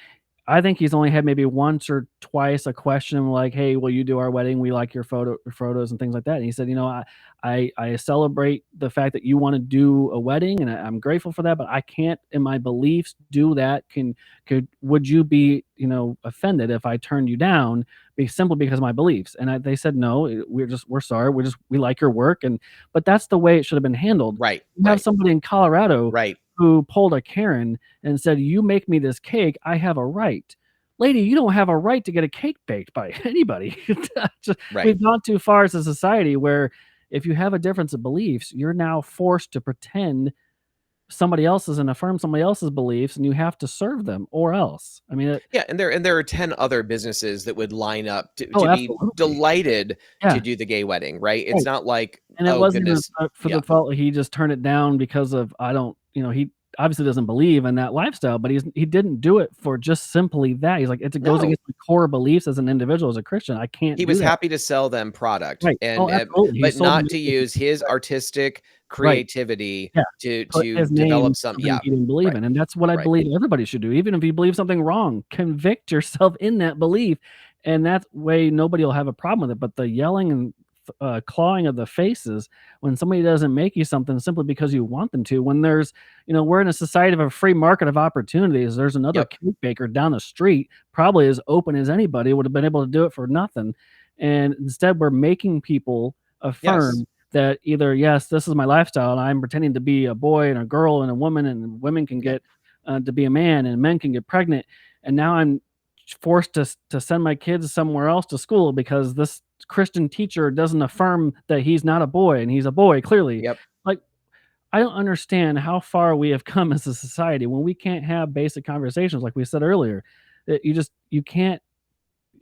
[SPEAKER 1] I think he's only had maybe once or twice a question like, "Hey, will you do our wedding? We like your photos and things like that." And he said, I celebrate the fact that you wanna do a wedding, and I'm grateful for that, but I can't in my beliefs do that. Would you be, offended if I turned you down simply because of my beliefs?" And they said, "No, we're sorry. We like your work." But that's the way it should have been handled.
[SPEAKER 2] Right.
[SPEAKER 1] You have
[SPEAKER 2] Right.
[SPEAKER 1] somebody in Colorado
[SPEAKER 2] Right.
[SPEAKER 1] who pulled a Karen and said, "You make me this cake, I have a right." Lady, you don't have a right to get a cake baked by anybody.
[SPEAKER 2] Right.
[SPEAKER 1] We've gone too far as a society where if you have a difference of beliefs, you're now forced to pretend somebody else's and affirm somebody else's beliefs, and you have to serve them or else. I mean,
[SPEAKER 2] Yeah, and there are 10 other businesses that would line up
[SPEAKER 1] oh,
[SPEAKER 2] to be
[SPEAKER 1] absolutely.
[SPEAKER 2] delighted to
[SPEAKER 1] Yeah,
[SPEAKER 2] do the gay wedding, right? It's
[SPEAKER 1] right.
[SPEAKER 2] not like,
[SPEAKER 1] And it
[SPEAKER 2] "Oh,
[SPEAKER 1] wasn't even,
[SPEAKER 2] goodness."
[SPEAKER 1] for
[SPEAKER 2] Yeah.
[SPEAKER 1] the fault that he just turned it down because of I don't he obviously doesn't believe in that lifestyle, but he didn't do it for just simply that. He's like, "It goes
[SPEAKER 2] No.
[SPEAKER 1] against my core beliefs as an individual, as a Christian. I can't
[SPEAKER 2] He
[SPEAKER 1] do
[SPEAKER 2] was
[SPEAKER 1] that."
[SPEAKER 2] happy to sell them product
[SPEAKER 1] Right. Oh, absolutely. He
[SPEAKER 2] but
[SPEAKER 1] sold
[SPEAKER 2] not
[SPEAKER 1] them
[SPEAKER 2] to use his
[SPEAKER 1] right,
[SPEAKER 2] artistic
[SPEAKER 1] right.
[SPEAKER 2] creativity
[SPEAKER 1] Yeah. Put
[SPEAKER 2] to
[SPEAKER 1] his name
[SPEAKER 2] develop
[SPEAKER 1] to
[SPEAKER 2] some.
[SPEAKER 1] something
[SPEAKER 2] Yeah.
[SPEAKER 1] he didn't believe
[SPEAKER 2] Right.
[SPEAKER 1] in, and that's what I
[SPEAKER 2] Right.
[SPEAKER 1] believe everybody should do. Even if you believe something wrong, convict yourself in that belief, and that way nobody will have a problem with it. But the yelling and clawing of the faces when somebody doesn't make you something simply because you want them to, when we're in a society of a free market of opportunities. There's another
[SPEAKER 2] Yep.
[SPEAKER 1] cake baker down the street, probably as open as anybody, would have been able to do it for nothing. And instead, we're making people
[SPEAKER 2] Yes.
[SPEAKER 1] affirm that either, yes, this is my lifestyle, and I'm pretending to be a boy and a girl and a woman, and women can
[SPEAKER 2] Yep.
[SPEAKER 1] get to be a man, and men can get pregnant, and now I'm forced to send my kids somewhere else to school because this Christian teacher doesn't affirm that he's not a boy and he's a boy clearly.
[SPEAKER 2] Yep.
[SPEAKER 1] Like, I don't understand how far we have come as a society when we can't have basic conversations like we said earlier. That you can't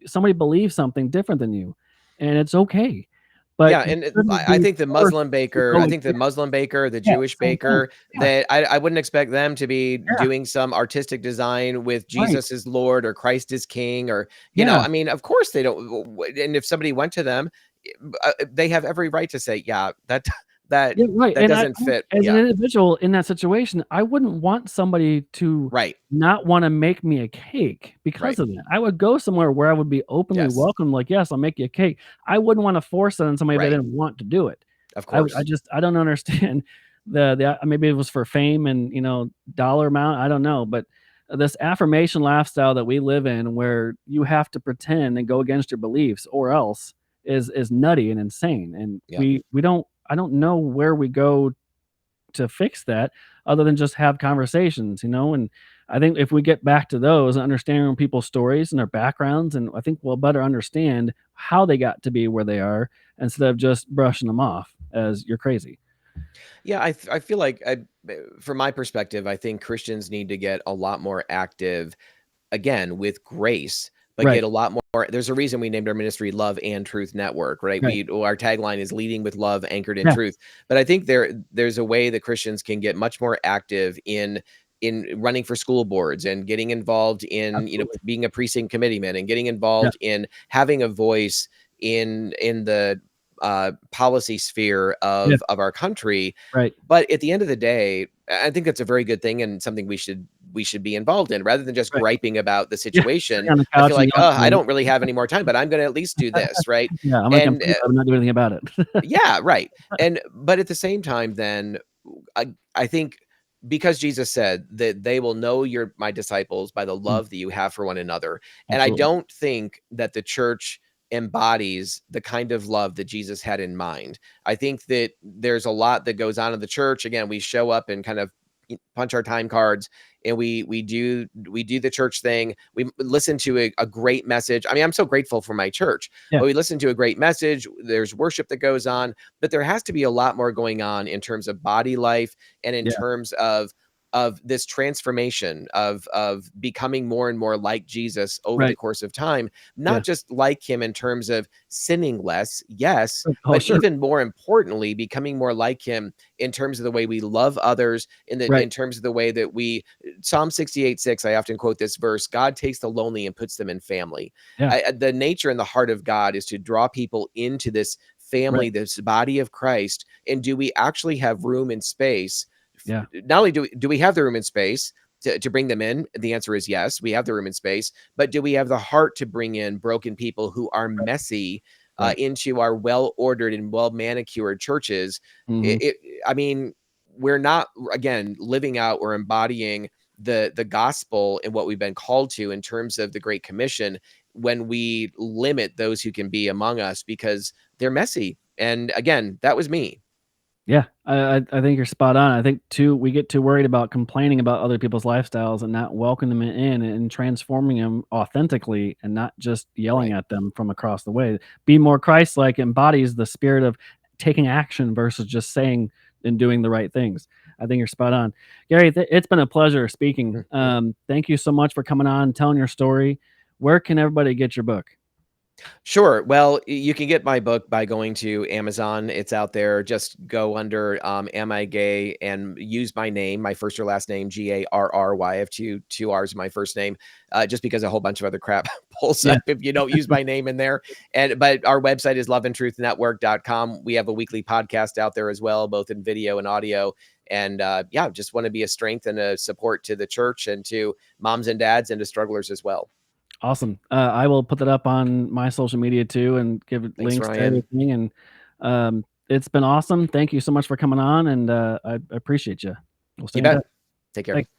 [SPEAKER 1] somebody believes something different than you, and it's okay, but
[SPEAKER 2] Yeah,
[SPEAKER 1] you
[SPEAKER 2] and
[SPEAKER 1] shouldn't
[SPEAKER 2] I
[SPEAKER 1] be
[SPEAKER 2] think
[SPEAKER 1] forced to go
[SPEAKER 2] I think the
[SPEAKER 1] against.
[SPEAKER 2] Muslim baker, the
[SPEAKER 1] Yeah,
[SPEAKER 2] Jewish
[SPEAKER 1] same thing.
[SPEAKER 2] baker,
[SPEAKER 1] Yeah,
[SPEAKER 2] that I wouldn't expect them to be
[SPEAKER 1] yeah,
[SPEAKER 2] doing some artistic design with
[SPEAKER 1] right.
[SPEAKER 2] Jesus as Lord or Christ as King, or,
[SPEAKER 1] Yeah,
[SPEAKER 2] I mean, of course they don't. And if somebody went to them, they have every right to say, "Yeah, that
[SPEAKER 1] yeah, right,
[SPEAKER 2] that
[SPEAKER 1] and
[SPEAKER 2] doesn't fit."
[SPEAKER 1] as an
[SPEAKER 2] Yeah.
[SPEAKER 1] individual in that situation, I wouldn't want somebody to
[SPEAKER 2] Right.
[SPEAKER 1] not wanna make me a cake because
[SPEAKER 2] Right.
[SPEAKER 1] of that. I would go somewhere where I would be openly
[SPEAKER 2] Yes.
[SPEAKER 1] welcomed, like, "Yes, I'll make you a cake." I wouldn't wanna force it on somebody that
[SPEAKER 2] Right.
[SPEAKER 1] didn't want to do it.
[SPEAKER 2] Of
[SPEAKER 1] I
[SPEAKER 2] course.
[SPEAKER 1] just I don't understand maybe it was for fame and, dollar amount, I don't know, but this affirmation lifestyle that we live in where you have to pretend and go against your beliefs or else is nutty and insane, and
[SPEAKER 2] Yep.
[SPEAKER 1] we don't I don't know where we go to fix that other than just have conversations, and I think if we get back to those and understanding people's stories and their backgrounds, and I think we'll better understand how they got to be where they are instead of just brushing them off as "You're crazy."
[SPEAKER 2] Yeah, I feel like from my perspective, I think Christians need to get a lot more active again with grace, but get
[SPEAKER 1] Right,
[SPEAKER 2] a lot more. There's a reason we named our ministry Love and Truth Network, right?
[SPEAKER 1] right.
[SPEAKER 2] Our tagline is leading with love anchored in
[SPEAKER 1] Yeah,
[SPEAKER 2] truth. But I think there's a way that Christians can get much more active in running for school boards and getting involved in,
[SPEAKER 1] absolutely.
[SPEAKER 2] being a precinct committeeman and getting
[SPEAKER 1] Yeah,
[SPEAKER 2] involved in having a voice in the policy sphere
[SPEAKER 1] yeah,
[SPEAKER 2] of our country.
[SPEAKER 1] right,
[SPEAKER 2] But at the end of the day, I think that's a very good thing and something we should be involved in rather than just
[SPEAKER 1] right.
[SPEAKER 2] griping about the
[SPEAKER 1] Yeah,
[SPEAKER 2] situation.
[SPEAKER 1] sitting on the
[SPEAKER 2] I feel
[SPEAKER 1] couch and
[SPEAKER 2] like,
[SPEAKER 1] yelling
[SPEAKER 2] "Oh,
[SPEAKER 1] at
[SPEAKER 2] I
[SPEAKER 1] me.
[SPEAKER 2] don't really have any more time, but I'm gonna at least do this," right?
[SPEAKER 1] Yeah, I'm like, "I'm
[SPEAKER 2] And,
[SPEAKER 1] free, but I'm not doing anything about it."
[SPEAKER 2] yeah, right. But at the same time, then I think because Jesus said that they will know you're my disciples by the
[SPEAKER 1] Mm,
[SPEAKER 2] love that you have for one another. And I
[SPEAKER 1] absolutely.
[SPEAKER 2] don't think that the church embodies the kind of love that Jesus had in mind. I think that there's a lot that goes on in the church. Again, we show up and kind of punch our time cards, and we do the church thing. We listen to a great message. I mean, I'm so grateful for my church,
[SPEAKER 1] Yeah.
[SPEAKER 2] but we listen to a great message. There's worship that goes on, but there has to be a lot more going on in terms of body life and in
[SPEAKER 1] Yeah.
[SPEAKER 2] terms of this transformation of becoming more and more like Jesus over the
[SPEAKER 1] Right.
[SPEAKER 2] course of time, not
[SPEAKER 1] Yeah.
[SPEAKER 2] just like him in terms of sinning less, yes,
[SPEAKER 1] Oh,
[SPEAKER 2] but
[SPEAKER 1] sure.
[SPEAKER 2] even more importantly, becoming more like him in terms of the way we love others,
[SPEAKER 1] Right.
[SPEAKER 2] in terms of the way that we Psalm 68:6, I often quote this verse, God takes the lonely and puts them in family.
[SPEAKER 1] Yeah.
[SPEAKER 2] The nature and the heart of God is to draw people into this
[SPEAKER 1] Right.
[SPEAKER 2] family, this body of Christ. And do we actually have room and space?
[SPEAKER 1] Yeah.
[SPEAKER 2] Not only do we have the room and space to bring them in, the answer is yes, we have the room and space, but do we have the heart to bring in broken people who are
[SPEAKER 1] Right.
[SPEAKER 2] messy
[SPEAKER 1] Right.
[SPEAKER 2] into our well ordered and well manicured churches?
[SPEAKER 1] Mhm.
[SPEAKER 2] I mean, we're not, again, living out or embodying the gospel and what we've been called to in terms of the Great Commission when we limit those who can be among us because they're messy. And again, that was me.
[SPEAKER 1] Yeah, I think you're spot on. I think too we get too worried about complaining about other people's lifestyles and not welcoming them in and transforming them authentically and not just yelling
[SPEAKER 2] Right.
[SPEAKER 1] at them from across the way. Be more Christ-like embodies the spirit of taking action versus just saying and doing the right things. I think you're spot on. Gary, it's been a pleasure speaking.
[SPEAKER 2] Mhm.
[SPEAKER 1] Thank you so much for coming on and telling your story. Where can everybody get your book?
[SPEAKER 2] Sure. Well, you can get my book by going to Amazon. It's out there. Just go under "Am I Gay" and use my name, my first or last name, Garry. I have two R's in my first name, just because a whole bunch of other crap pulls
[SPEAKER 1] Yeah,
[SPEAKER 2] up if you don't use my name in there. And but our website is loveandtruthnetwork.com. We have a weekly podcast out there as well, both in video and audio. And yeah, just want to be a strength and a support to the church and to moms and dads and to strugglers as well.
[SPEAKER 1] awesome. I will put that up on my social media too and give it
[SPEAKER 2] Thanks,
[SPEAKER 1] links to
[SPEAKER 2] Ryan.
[SPEAKER 1] everything. And it's been awesome. Thank you so much for coming on, and I appreciate you. We'll stay
[SPEAKER 2] You
[SPEAKER 1] in touch.
[SPEAKER 2] bet. Take care.
[SPEAKER 1] Thanks.